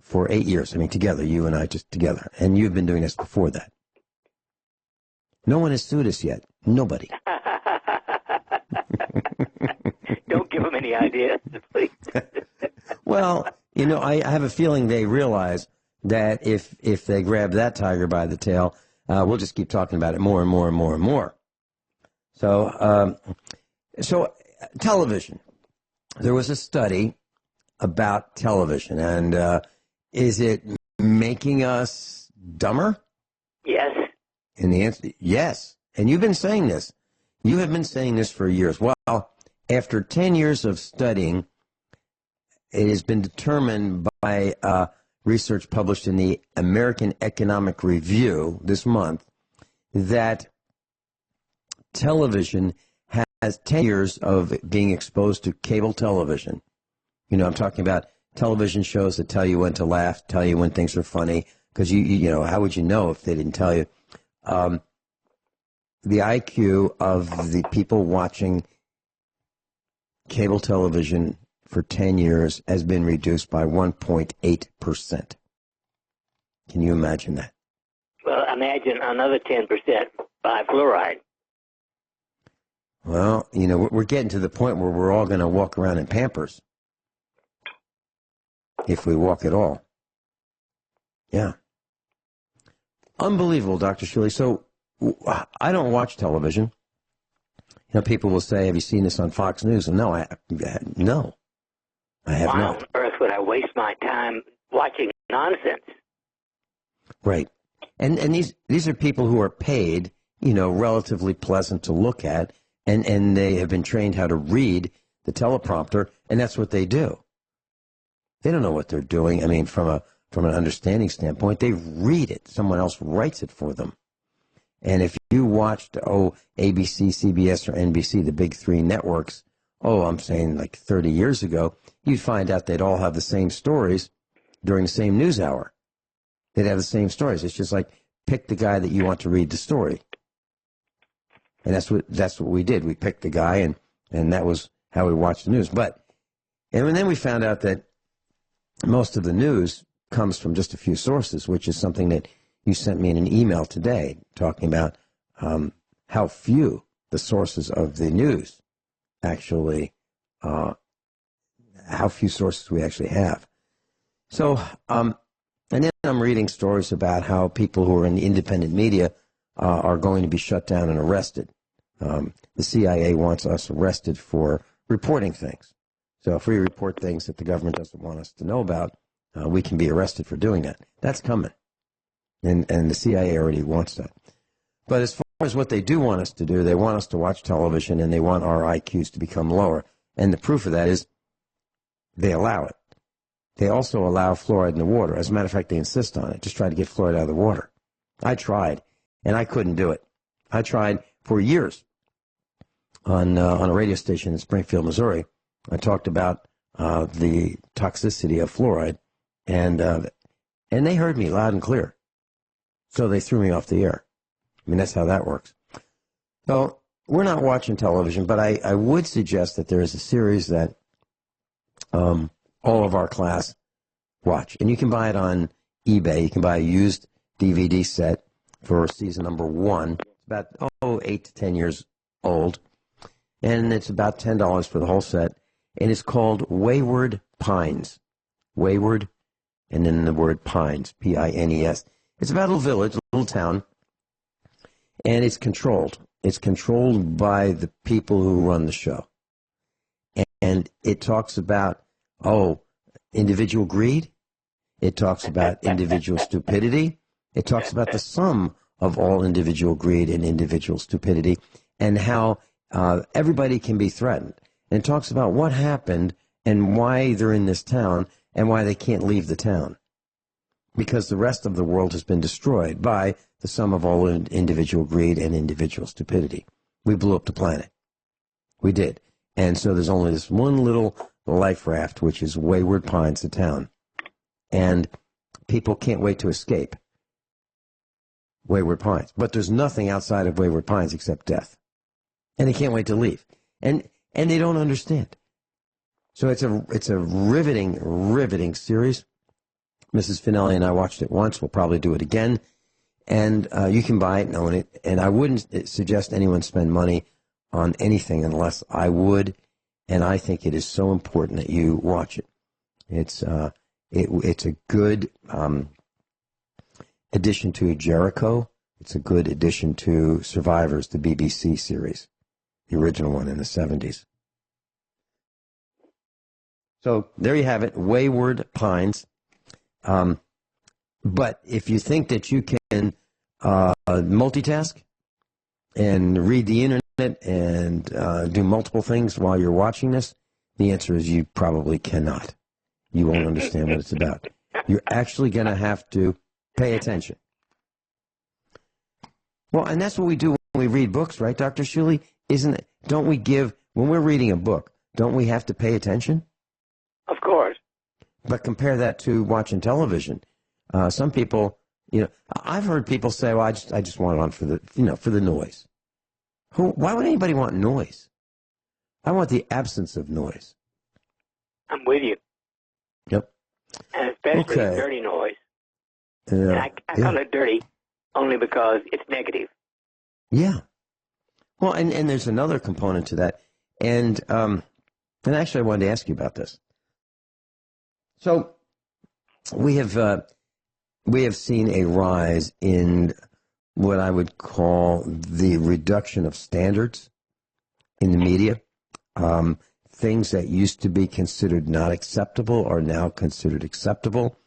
for 8 years. I mean, together, you and I just together. And you've been doing this before that. No one has sued us yet. Nobody. Don't give them any ideas, please. Well, you know, I have a feeling they realize that if they grab that tiger by the tail, we'll just keep talking about it more and more and more and more. So television. There was a study about television, and is it making us dumber? Yes. And the answer, yes. And you've been saying this. You have been saying this for years. Well, after 10 years of studying, it has been determined by research published in the American Economic Review this month that television has 10 years of being exposed to cable television. You know, I'm talking about television shows that tell you when to laugh, tell you when things are funny, because you know, how would you know if they didn't tell you? The IQ of the people watching cable television for 10 years has been reduced by 1.8%. Can you imagine that? Well, imagine another 10% by fluoride. Well, you know, we're getting to the point where we're all going to walk around in Pampers. If we walk at all. Yeah. Unbelievable, Dr. Shealy. So, I don't watch television. You know, people will say, have you seen this on Fox News? And no, I have not. Why on earth would I waste my time watching nonsense? Right. And these are people who are paid, you know, relatively pleasant to look at, and they have been trained how to read the teleprompter, and that's what they do. They don't know what they're doing. I mean, from an understanding standpoint, they read it. Someone else writes it for them. And if you watched, ABC, CBS, or NBC, the big three networks, I'm saying like 30 years ago, you'd find out they'd all have the same stories during the same news hour. They'd have the same stories. It's just like, pick the guy that you want to read the story. And that's what we did. We picked the guy, and that was how we watched the news. And then we found out that most of the news comes from just a few sources, which is something that you sent me in an email today, talking about how few the sources of the news actually, how few sources we actually have. So, and then I'm reading stories about how people who are in the independent media are going to be shut down and arrested. The CIA wants us arrested for reporting things. So if we report things that the government doesn't want us to know about, we can be arrested for doing that. That's coming. And the CIA already wants that. But as far as what they do want us to do, they want us to watch television, and they want our IQs to become lower. And the proof of that is they allow it. They also allow fluoride in the water. As a matter of fact, they insist on it. Just try to get fluoride out of the water. I tried, and I couldn't do it. I tried for years on a radio station in Springfield, Missouri. I talked about the toxicity of fluoride, and they heard me loud and clear. So they threw me off the air. I mean, that's how that works. So we're not watching television, but I would suggest that there is a series that all of our class watch. And you can buy it on eBay. You can buy a used DVD set for season number 1. It's about 8 to 10 years old. And it's about $10 for the whole set. And it's called Wayward Pines. Wayward, and then the word Pines, P-I-N-E-S. It's about a little village, a little town, and it's controlled. It's controlled by the people who run the show. And it talks about, individual greed. It talks about individual stupidity. It talks about the sum of all individual greed and individual stupidity, and how everybody can be threatened. And it talks about what happened and why they're in this town and why they can't leave the town. Because the rest of the world has been destroyed by the sum of all individual greed and individual stupidity. We blew up the planet. We did. And so there's only this one little life raft, which is Wayward Pines, the town. And people can't wait to escape Wayward Pines. But there's nothing outside of Wayward Pines except death. And they can't wait to leave. And they don't understand. So it's a riveting series. Mrs. Finelli and I watched it once. We'll probably do it again. And you can buy it and own it. And I wouldn't suggest anyone spend money on anything unless I would. And I think it is so important that you watch it. It's a good addition to Jericho. It's a good addition to Survivors, the BBC series, the original one in the 70s. So there you have it, Wayward Pines. But if you think that you can multitask and read the internet and do multiple things while you're watching this, the answer is you probably cannot. You won't understand what it's about. You're actually going to have to pay attention. Well, and that's what we do when we read books, right, Dr. Shealy? Don't we when we're reading a book, don't we have to pay attention? Of course. But compare that to watching television. Some people, I've heard people say, "Well, I just want it on for the noise." Why would anybody want noise? I want the absence of noise. I'm with you. Yep. And especially dirty noise. Yeah. I call it dirty only because it's negative. Yeah. Well, and there's another component to that, and actually I wanted to ask you about this. So we have seen a rise in what I would call the reduction of standards in the media. Things that used to be considered not acceptable are now considered acceptable.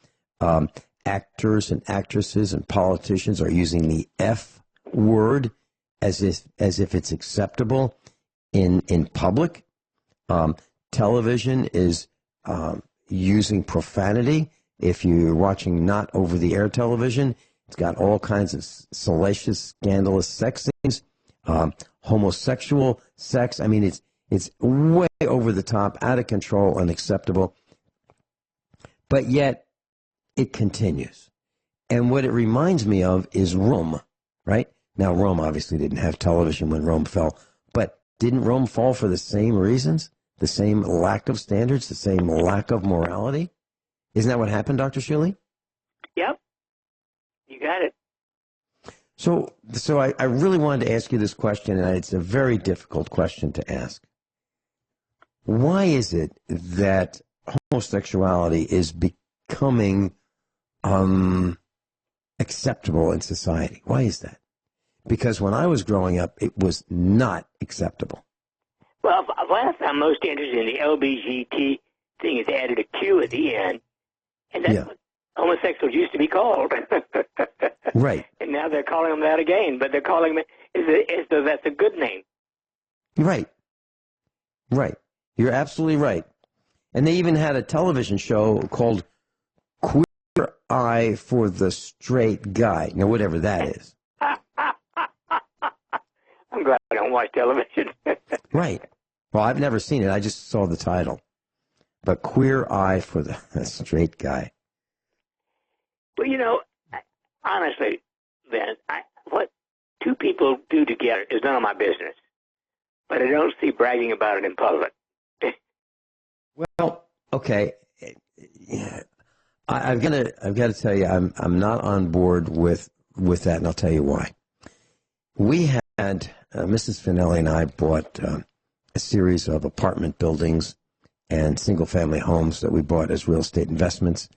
Actors and actresses and politicians are using the F word as if it's acceptable in public. Television is using profanity. If you're watching not over-the-air television, it's got all kinds of salacious, scandalous sex scenes, homosexual sex. I mean, it's way over the top, out of control, unacceptable. But yet, it continues. And what it reminds me of is Rome, right? Now, Rome obviously didn't have television when Rome fell, but didn't Rome fall for the same reasons? The same lack of standards, the same lack of morality? Isn't that what happened, Dr. Shealy? Yep. You got it. So I really wanted to ask you this question, and it's a very difficult question to ask. Why is it that homosexuality is becoming acceptable in society? Why is that? Because when I was growing up, it was not acceptable. Well, what I found most interesting in the LBGT thing is they added a Q at the end, and that's what homosexuals used to be called. Right. And now they're calling them that again, but they're calling them as though that's a good name. Right. Right. You're absolutely right. And they even had a television show called Queer Eye for the Straight Guy. Now, whatever that is. I'm glad I don't watch television. Right. Well, I've never seen it. I just saw the title. but queer eye for the straight guy. Well, honestly, Vince, what two people do together is none of my business. But I don't see bragging about it in public. Well, okay. I've got to tell you, I'm not on board with that, and I'll tell you why. We had Mrs. Finelli and I bought a series of apartment buildings and single-family homes that we bought as real estate investments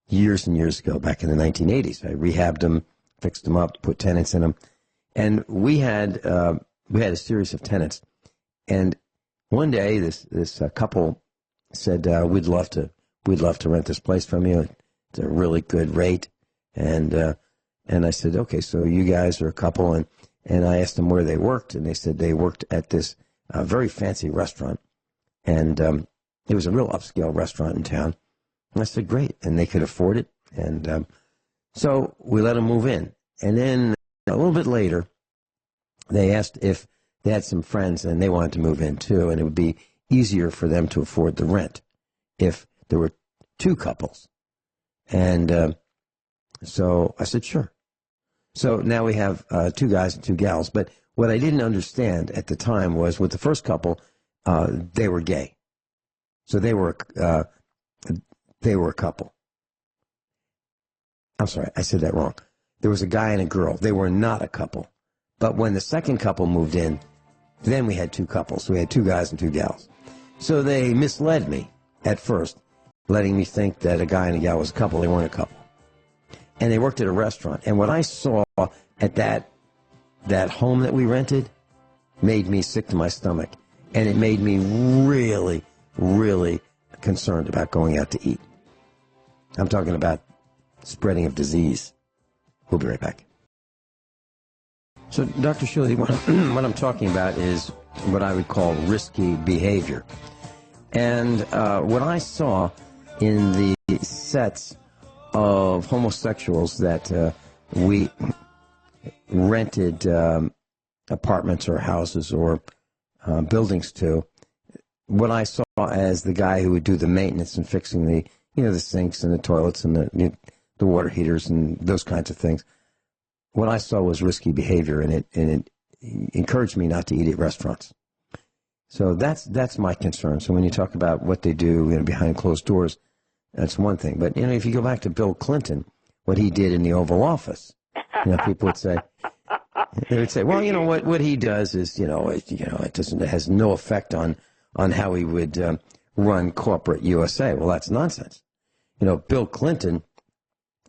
years and years ago, back in the 1980s. I rehabbed them, fixed them up, put tenants in them, and we had a series of tenants. And one day, this couple said, "We'd love to rent this place from you. It's a really good rate." And I said, "Okay, so you guys are a couple." And I asked them where they worked, and they said they worked at this very fancy restaurant, and it was a real upscale restaurant in town. And I said, "Great," and they could afford it. And so we let them move in. And then a little bit later, they asked if they had some friends and they wanted to move in too, and it would be easier for them to afford the rent if there were two couples. And so I said, sure. So now we have two guys and two gals. But what I didn't understand at the time was with the first couple, they were gay. So they were a couple. I'm sorry, I said that wrong. There was a guy and a girl. They were not a couple. But when the second couple moved in, then we had two couples. We had two guys and two gals. So they misled me at first, letting me think that a guy and a gal was a couple. They weren't a couple. And they worked at a restaurant. And what I saw at that home that we rented made me sick to my stomach. And it made me really, really concerned about going out to eat. I'm talking about spreading of disease. We'll be right back. So, Dr. Shealy, what I'm talking about is what I would call risky behavior. And what I saw in the sets of homosexuals that we rented apartments or houses or buildings to, what I saw as the guy who would do the maintenance and fixing the sinks and the toilets and the water heaters and those kinds of things, what I saw was risky behavior, and it encouraged me not to eat at restaurants. So that's my concern. So when you talk about what they do behind closed doors, that's one thing. But if you go back to Bill Clinton, what he did in the Oval Office, people would say, well, what he does is, it has no effect on how he would run corporate USA. Well, that's nonsense. Bill Clinton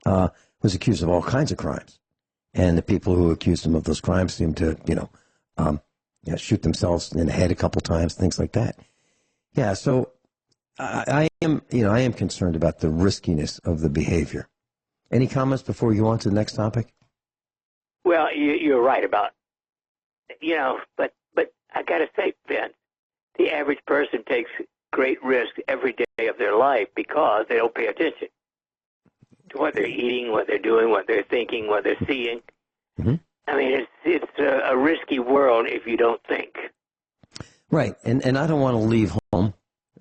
was accused of all kinds of crimes. And the people who accused him of those crimes seemed to, shoot themselves in the head a couple times, things like that. Yeah, so I am concerned about the riskiness of the behavior. Any comments before we go on to the next topic? Well, you're right about, but I got to say, Vince, the average person takes great risk every day of their life because they don't pay attention to what they're eating, what they're doing, what they're thinking, what they're seeing. Mm-hmm. I mean, it's a risky world if you don't think. Right, and I don't want to leave home,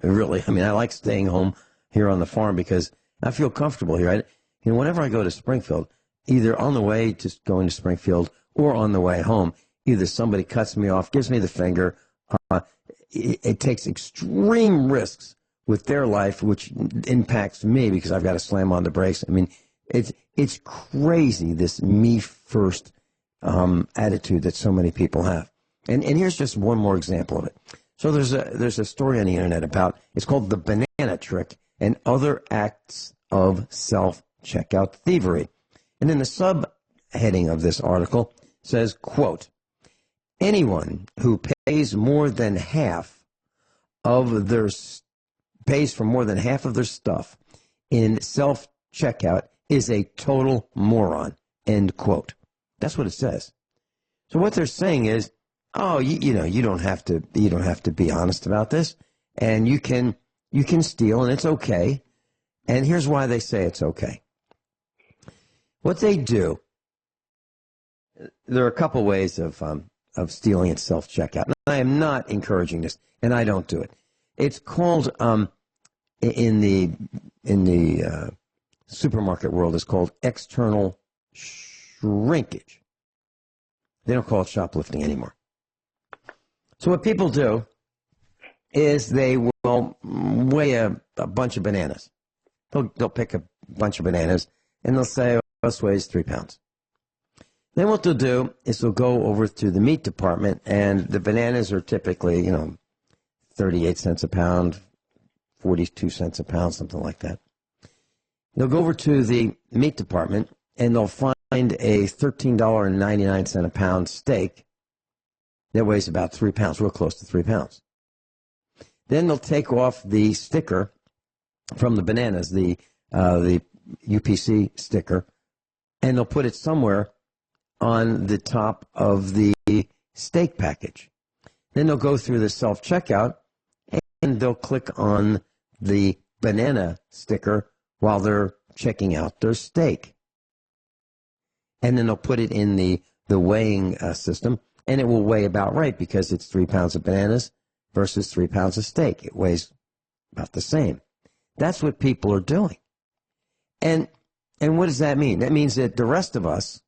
really. I mean, I like staying home here on the farm because I feel comfortable here. Whenever I go to Springfield, either on the way to going to Springfield or on the way home, either somebody cuts me off, gives me the finger. It takes extreme risks with their life, which impacts me because I've got to slam on the brakes. I mean, it's crazy, this me first attitude that so many people have. And here's just one more example of it. So there's a story on the internet about, it's called The Banana Trick and Other Acts of Self-Checkout Thievery. And then the subheading of this article says, quote, anyone who pays for more than half of their stuff in self-checkout is a total moron, end quote. That's what it says. So what they're saying is, you don't have to be honest about this, and you can steal, and it's okay. And here's why they say it's okay. What they do, there are a couple ways of stealing at self-checkout. And I am not encouraging this, and I don't do it. It's called in the supermarket world is called external shrinkage. They don't call it shoplifting anymore. So what people do is they will weigh a bunch of bananas. They'll pick a bunch of bananas, and they'll say, oh, this weighs 3 pounds. Then what they'll do is they'll go over to the meat department, and the bananas are typically, 38 cents a pound, 42 cents a pound, something like that. They'll go over to the meat department, and they'll find a $13.99 a pound steak that weighs about 3 pounds, real close to 3 pounds. Then they'll take off the sticker from the bananas, the UPC sticker, and they'll put it somewhere on the top of the steak package. Then they'll go through the self-checkout, and they'll click on the banana sticker while they're checking out their steak. And then they'll put it in the weighing system, and it will weigh about right because it's 3 pounds of bananas versus 3 pounds of steak. It weighs about the same. That's what people are doing. And what does that mean? That means that the rest of us,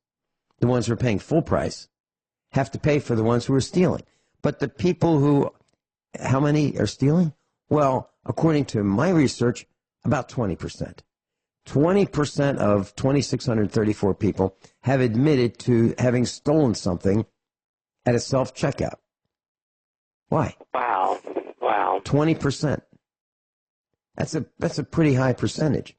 the ones who are paying full price, have to pay for the ones who are stealing. But the people who, how many are stealing? Well, according to my research, about 20%. 20% of 2,634 people have admitted to having stolen something at a self-checkout. Why? Wow. 20%. That's a pretty high percentage.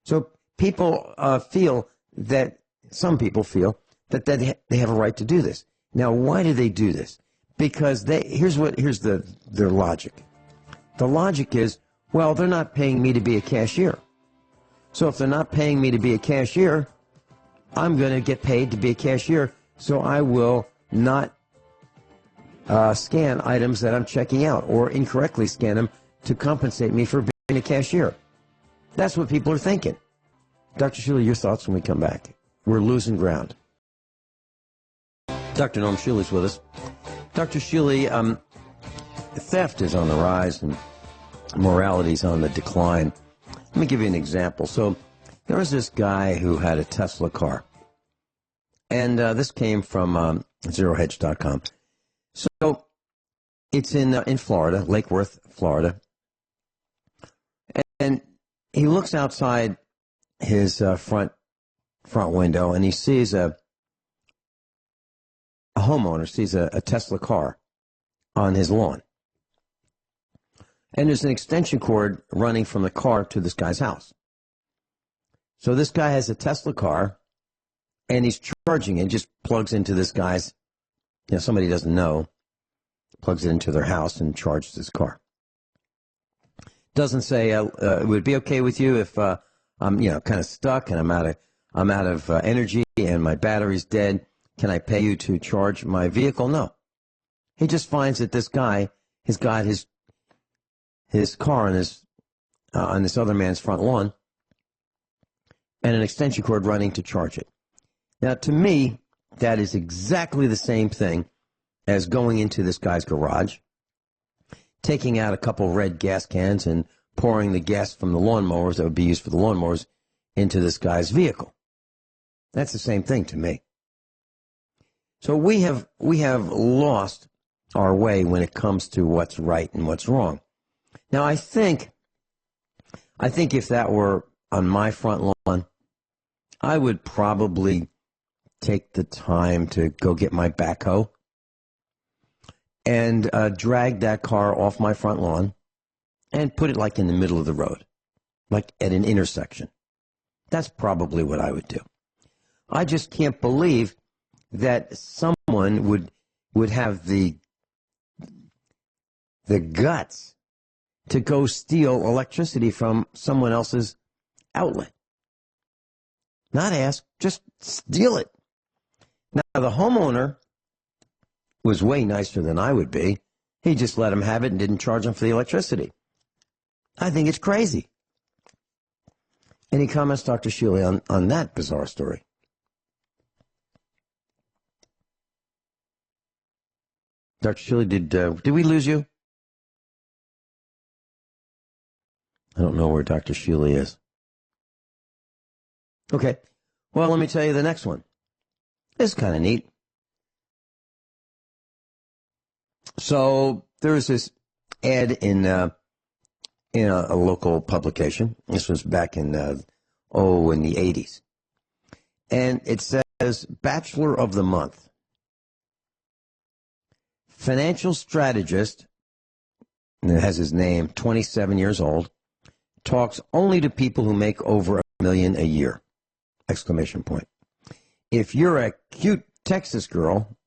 So people feel that, some people feel that they have a right to do this. Now, why do they do this? Because here's their logic. The logic is, well, they're not paying me to be a cashier. So if they're not paying me to be a cashier, I'm going to get paid to be a cashier, so I will not scan items that I'm checking out or incorrectly scan them to compensate me for being a cashier. That's what people are thinking. Dr. Shealy, your thoughts when we come back. We're losing ground. Dr. Norm Shealy's with us. Dr. Shealy, theft is on the rise and morality is on the decline. Let me give you an example. So there was this guy who had a Tesla car. And this came from ZeroHedge.com. So it's in Florida, Lake Worth, Florida. And he looks outside his front window, and he sees a homeowner sees a Tesla car on his lawn. And there's an extension cord running from the car to this guy's house. So this guy has a Tesla car, and he's charging it, just plugs into this guy's, somebody he doesn't know, plugs it into their house and charges his car. Doesn't say, it would be okay with you if I'm, kind of stuck and I'm out of energy and my battery's dead. Can I pay you to charge my vehicle? No. He just finds that this guy has got his car on this other man's front lawn and an extension cord running to charge it. Now, to me, that is exactly the same thing as going into this guy's garage, taking out a couple red gas cans and pouring the gas from the lawnmowers that would be used for the lawnmowers into this guy's vehicle. That's the same thing to me. So we have lost our way when it comes to what's right and what's wrong. Now, I think if that were on my front lawn, I would probably take the time to go get my backhoe and drag that car off my front lawn and put it like in the middle of the road, like at an intersection. That's probably what I would do. I just can't believe that someone would have the guts to go steal electricity from someone else's outlet. Not ask, just steal it. Now, the homeowner was way nicer than I would be. He just let him have it and didn't charge him for the electricity. I think it's crazy. Any comments, Dr. Shealy, on that bizarre story? Dr. Shealy, did we lose you? I don't know where Dr. Shealy is. Okay. Well, let me tell you the next one. This is kind of neat. So there's this ad in a local publication. This was back in the 80s. And it says, Bachelor of the Month. Financial strategist, and it has his name, 27 years old, talks only to people who make over $1 million a year. Exclamation point. If you're a cute Texas girl,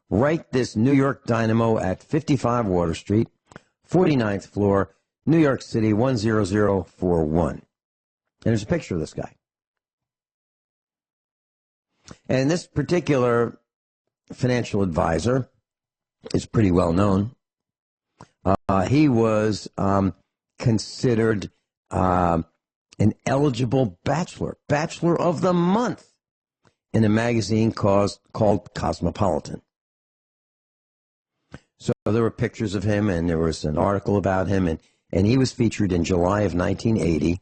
write this New York Dynamo at 55 Water Street, 49th floor, New York City, 10041. And there's a picture of this guy. And this particular financial advisor is pretty well known. He was considered an eligible bachelor of the month in a magazine called Cosmopolitan. So there were pictures of him, and there was an article about him, and he was featured in July of 1980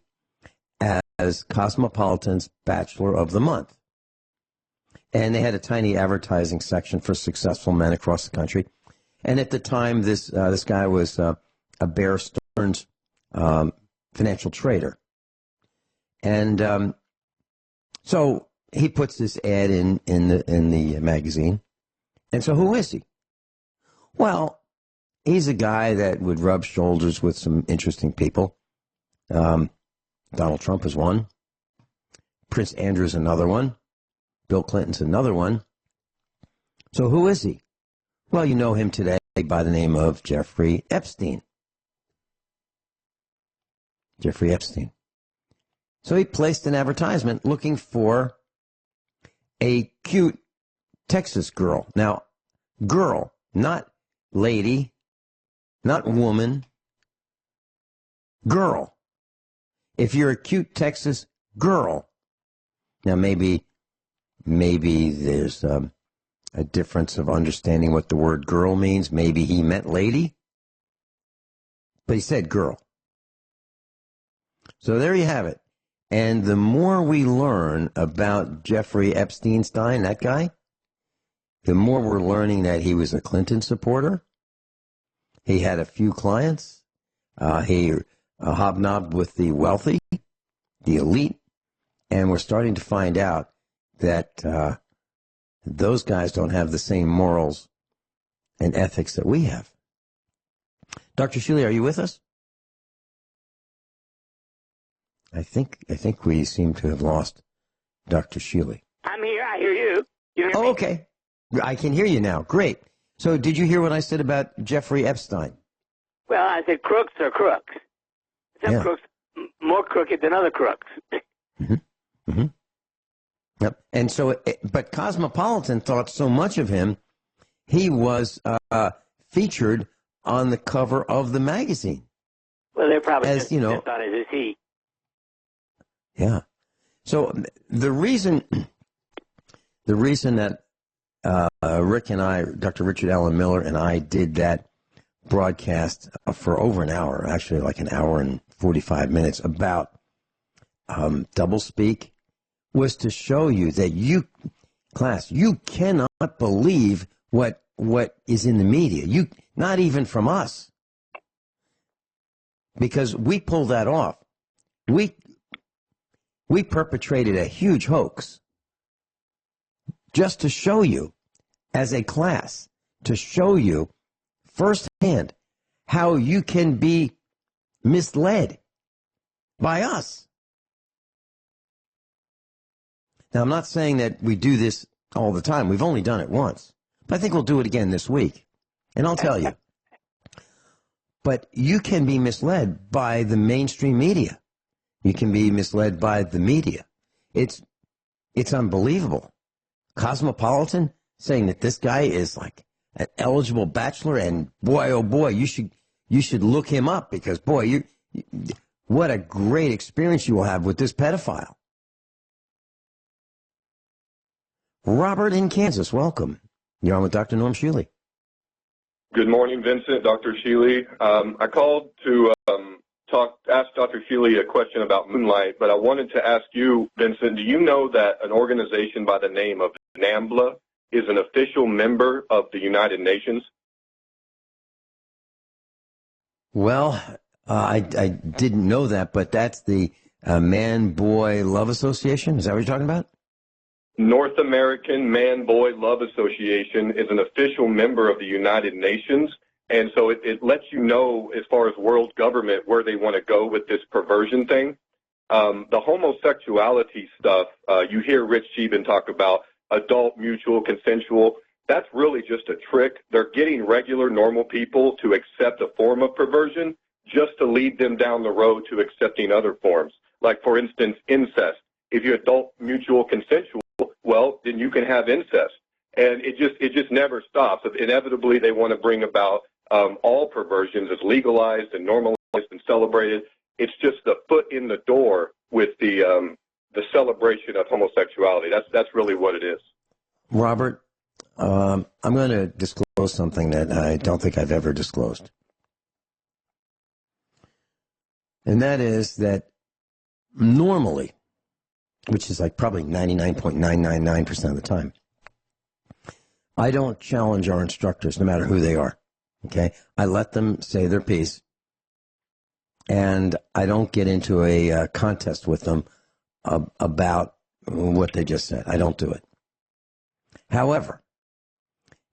as Cosmopolitan's Bachelor of the Month. And they had a tiny advertising section for successful men across the country. And at the time, this guy was a Bear Stearns financial trader. And so he puts this ad in the magazine. And so who is he? Well, he's a guy that would rub shoulders with some interesting people. Donald Trump is one. Prince Andrew's another one. Bill Clinton's another one. So who is he? Well, you know him today by the name of Jeffrey Epstein. Jeffrey Epstein. So he placed an advertisement looking for a cute Texas girl. Now, girl, not lady, not woman, girl. If you're a cute Texas girl, now maybe there's a difference of understanding what the word girl means. Maybe he meant lady, but he said girl. So there you have it. And the more we learn about Jeffrey Epstein, that guy, the more we're learning that he was a Clinton supporter. He had a few clients. He hobnobbed with the wealthy, the elite, and we're starting to find out that those guys don't have the same morals and ethics that we have. Dr. Shealy, are you with us? I think we seem to have lost Dr. Shealy. I'm here. I hear you. You hear me? Okay. I can hear you now. Great. So did you hear what I said about Jeffrey Epstein? Well, I said crooks are crooks. Some crooks more crooked than other crooks. Mm-hmm. Mm-hmm. Yep. And so, but Cosmopolitan thought so much of him, he was featured on the cover of the magazine. Well, they're probably as just you know, as on as he. Yeah. So the reason that Rick and I, Dr. Richard Allen Miller and I did that broadcast for over an hour, actually like an hour and 45 minutes about doublespeak, was to show you that you cannot believe what is in the media. You, not even from us, because we pulled that off. We perpetrated a huge hoax just to show you, as a class, to show you firsthand how you can be misled by us. Now, I'm not saying that we do this all the time. We've only done it once. But I think we'll do it again this week. And I'll tell you. But you can be misled by the mainstream media. You can be misled by the media. It's unbelievable. Cosmopolitan saying that this guy is like an eligible bachelor, and boy, oh boy, you should look him up, because boy, what a great experience you will have with this pedophile. Robert in Kansas, welcome. You're on with Dr. Norm Shealy. Good morning, Vincent, Dr. Shealy. I called to ask Dr. Shealy a question about moonlight, but I wanted to ask you, Vincent, do you know that an organization by the name of NAMBLA is an official member of the United Nations? Well, I didn't know that, but that's the Man-Boy Love Association? Is that what you're talking about? North American Man-Boy Love Association is an official member of the United Nations, and so it lets you know, as far as world government, where they want to go with this perversion thing. The homosexuality stuff, you hear Rich Scheben talk about adult, mutual, consensual. That's really just a trick. They're getting regular, normal people to accept a form of perversion just to lead them down the road to accepting other forms. Like, for instance, incest. If you're adult, mutual, consensual, well, then you can have incest. And it just never stops. Inevitably, they want to bring about all perversions as legalized and normalized and celebrated. It's just the foot in the door with the celebration of homosexuality. That's really what it is. Robert, I'm going to disclose something that I don't think I've ever disclosed. And that is that normally, which is like probably 99.999% of the time, I don't challenge our instructors, no matter who they are. Okay? I let them say their piece, and I don't get into a contest with them about what they just said. I don't do it. However,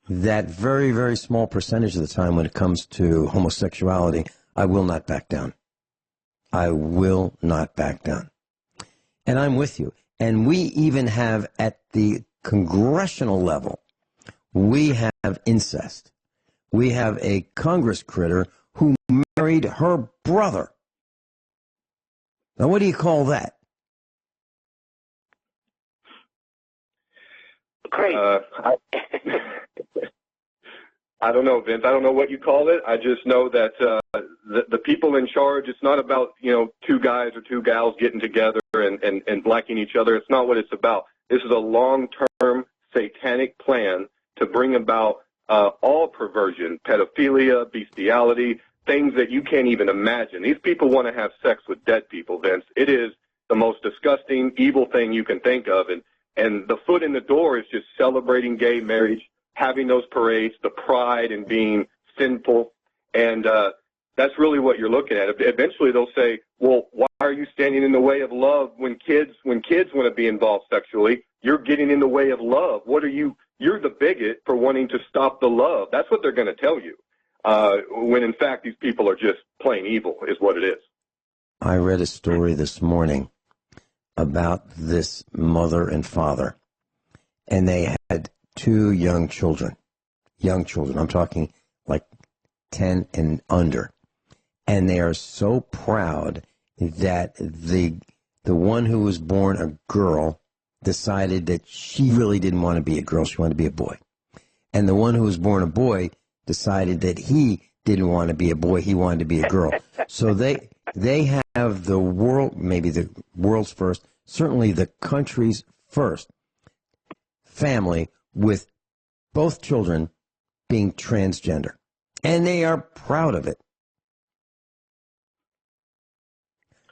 that very, very small percentage of the time when it comes to homosexuality, I will not back down. I will not back down. And I'm with you. And we even have at the congressional level, we have incest. We have a Congress critter who married her brother. Now, what do you call that? Crazy. I don't know, Vince. I don't know what you call it. I just know that the people in charge, it's not about, two guys or two gals getting together and liking each other. It's not what it's about. This is a long-term satanic plan to bring about all perversion, pedophilia, bestiality, things that you can't even imagine. These people want to have sex with dead people, Vince. It is the most disgusting, evil thing you can think of. And the foot in the door is just celebrating gay marriage, having those parades, the pride in being sinful. And that's really what you're looking at. Eventually they'll say, well, why are you standing in the way of love when kids want to be involved sexually? You're getting in the way of love. You're the bigot for wanting to stop the love. That's what they're going to tell you. When in fact these people are just plain evil is what it is. I read a story this morning about this mother and father, and they had two young children. I'm talking like 10 and under. And they are so proud that the one who was born a girl decided that she really didn't want to be a girl, she wanted to be a boy. And the one who was born a boy decided that he didn't want to be a boy, he wanted to be a girl. So they have the world, maybe the world's first, certainly the country's first family with both children being transgender. And they are proud of it.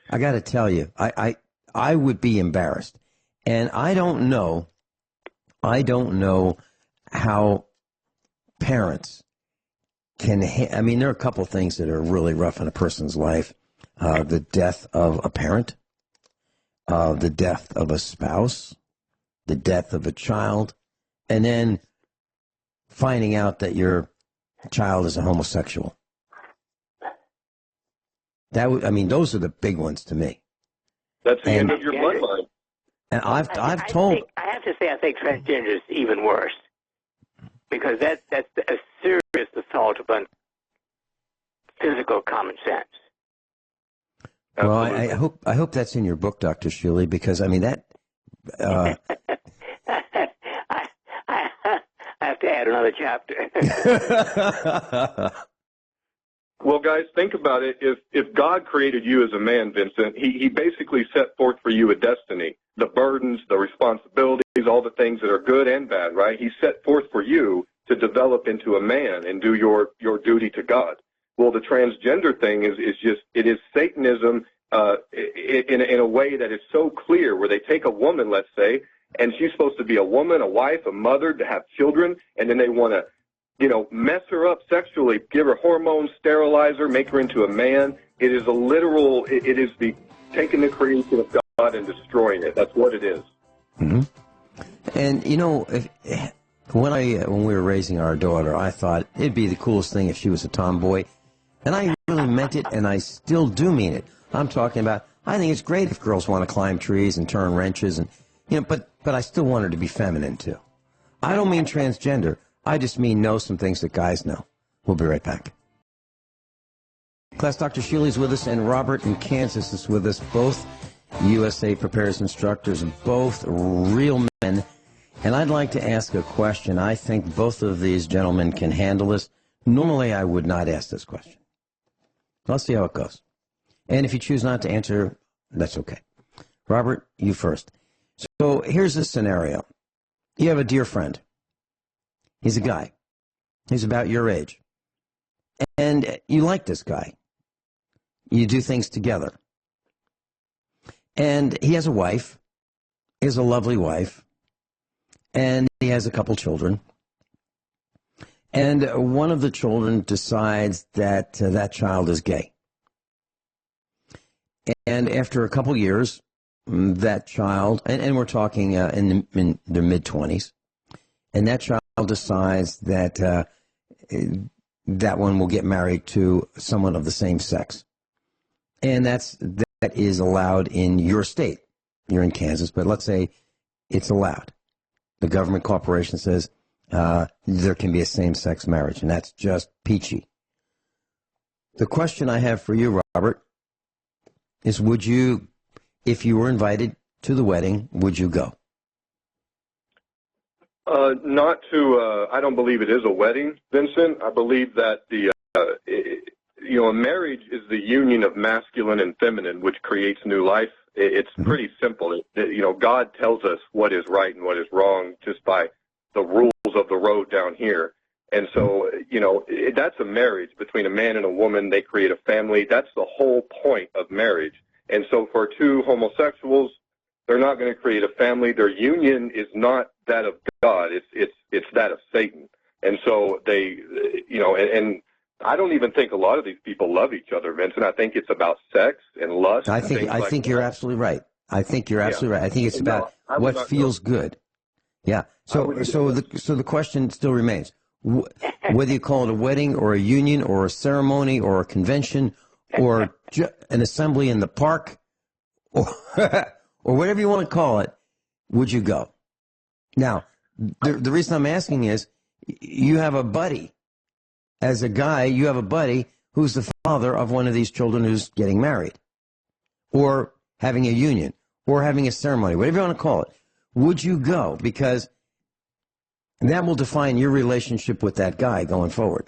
I got to tell you, I would be embarrassed. And I don't know how parents can, there are a couple things that are really rough in a person's life. The death of a parent, the death of a spouse, the death of a child, and then finding out that your child is a homosexual. Those are the big ones to me. That's the end of your bloodline. And I've told. I have to say, I think transgender is even worse because that's a serious assault upon physical common sense. Well, I hope that's in your book, Dr. Shealy, because that. I have to add another chapter. Well, guys, think about it. If God created you as a man, Vincent, he basically set forth for you a destiny, the burdens, the responsibilities, all the things that are good and bad, right? He set forth for you to develop into a man and do your duty to God. Well, the transgender thing is just, it is Satanism in a way that is so clear, where they take a woman, let's say, and she's supposed to be a woman, a wife, a mother, to have children, and then they want to, mess her up sexually, give her hormones, sterilize her, make her into a man. It is a literal, it is the taking the creation of God and destroying it. That's what it is. Mm-hmm. And, when we were raising our daughter, I thought it'd be the coolest thing if she was a tomboy. And I really meant it, and I still do mean it. I'm talking about, I think it's great if girls want to climb trees and turn wrenches, and but I still want her to be feminine, too. I don't mean transgender. I just mean know some things that guys know. We'll be right back. Class, Dr. Shealy's with us, and Robert in Kansas is with us, both USA Prepares instructors, and both real men. And I'd like to ask a question. I think both of these gentlemen can handle this. Normally, I would not ask this question. Let's see how it goes. And if you choose not to answer, that's okay. Robert, you first. So here's the scenario. You have a dear friend. He's a guy. He's about your age. And you like this guy. You do things together. And he has a wife. He has a lovely wife. And he has a couple children. And one of the children decides that that child is gay. And after a couple years, that child, and we're talking in their mid-20s, and that child decides that that one will get married to someone of the same sex. And that is allowed in your state. You're in Kansas, but let's say it's allowed. The government corporation says there can be a same-sex marriage, and that's just peachy. The question I have for you, Robert, is would you, if you were invited to the wedding, would you go? Not to, I don't believe it is a wedding, Vincent. I believe that a marriage is the union of masculine and feminine, which creates new life. It's pretty simple. God tells us what is right and what is wrong just by the rules of the road down here. And so, that's a marriage between a man and a woman. They create a family. That's the whole point of marriage. And so for two homosexuals, they're not going to create a family. Their union is not that of God. It's that of Satan. And so they, and I don't even think a lot of these people love each other, Vincent. I think it's about sex and lust. I think you're absolutely right. I think you're absolutely right. I think it's about what feels good. Yeah. So the question still remains: whether you call it a wedding or a union or a ceremony or a convention or an assembly in the park or whatever you want to call it, would you go? Now, the reason I'm asking is you have a buddy. As a guy, you have a buddy who's the father of one of these children who's getting married or having a union or having a ceremony, whatever you want to call it. Would you go? Because that will define your relationship with that guy going forward.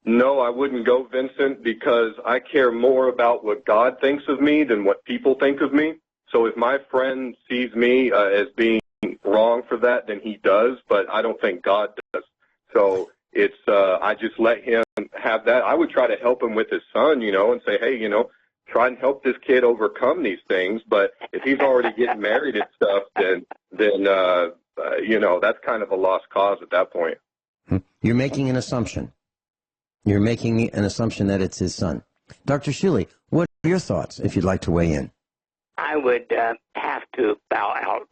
No, I wouldn't go, Vincent, because I care more about what God thinks of me than what people think of me. So if my friend sees me as being wrong for that, then he does, but I don't think God does. So it's I just let him have that. I would try to help him with his son, and say, hey, try and help this kid overcome these things. But if he's already getting married and stuff, then that's kind of a lost cause at that point. You're making an assumption. You're making an assumption that it's his son. Dr. Shealy, what are your thoughts, if you'd like to weigh in? I would have to bow out.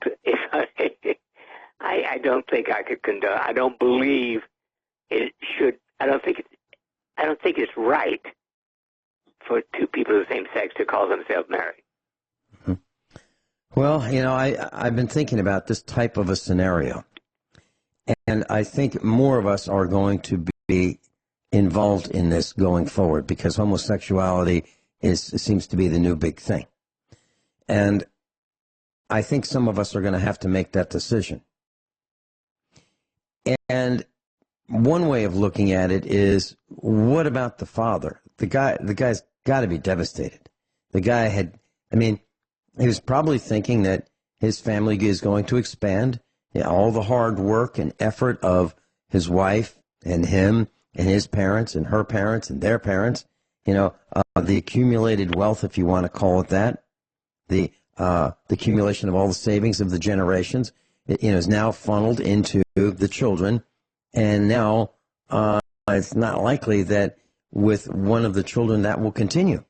I don't think I could condone. I don't believe it should. I don't think it's right for two people of the same sex to call themselves married. Well, I've been thinking about this type of a scenario, and I think more of us are going to be involved in this going forward because homosexuality seems to be the new big thing. And I think some of us are going to have to make that decision. And one way of looking at it is, what about the father? The guy's got to be devastated. The guy he was probably thinking that his family is going to expand. All the hard work and effort of his wife and him, and his parents and her parents and their parents, the accumulated wealth, if you want to call it that, the accumulation of all the savings of the generations, is now funneled into the children, and now it's not likely that with one of the children that will continue.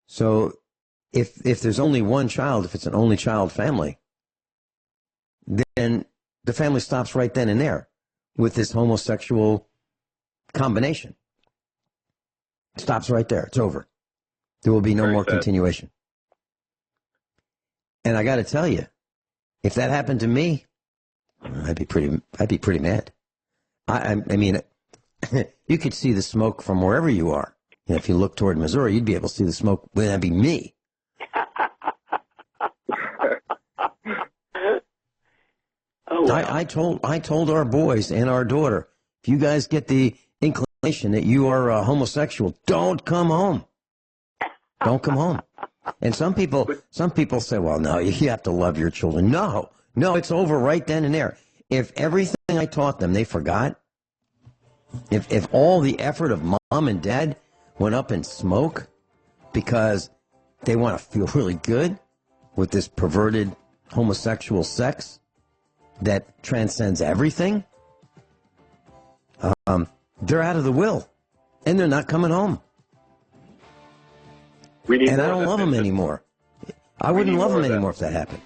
So if there's only one child, if it's an only child family, then the family stops right then and there with this homosexual combination. It stops right there. It's over. There will be no more continuation. And I got to tell you, if that happened to me, I'd be pretty mad. I mean, you could see the smoke from wherever you are. If you look toward Missouri, you'd be able to see the smoke. Well, that'd be me. Oh, wow. I told our boys and our daughter, if you guys get the inclination that you are homosexual, don't come home. Don't come home. And some people say, well, no, you have to love your children. No, it's over right then and there. If everything I taught them they forgot, if all the effort of mom and dad went up in smoke because they want to feel really good with this perverted homosexual sex that transcends everything, they're out of the will, and they're not coming home. And I don't love them anymore. I wouldn't love them anymore if that happened.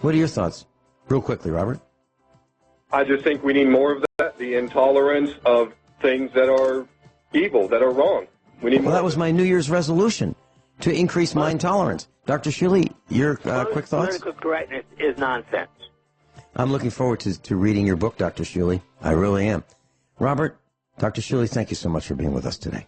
What are your thoughts? Real quickly, Robert. I just think we need more of that, the intolerance of things that are evil, that are wrong. We need more. Well, that was my New Year's resolution, to increase my intolerance. Dr. Shealy, your quick thoughts? Political correctness is nonsense. I'm looking forward to reading your book, Dr. Shealy. I really am. Robert, Dr. Shealy, thank you so much for being with us today.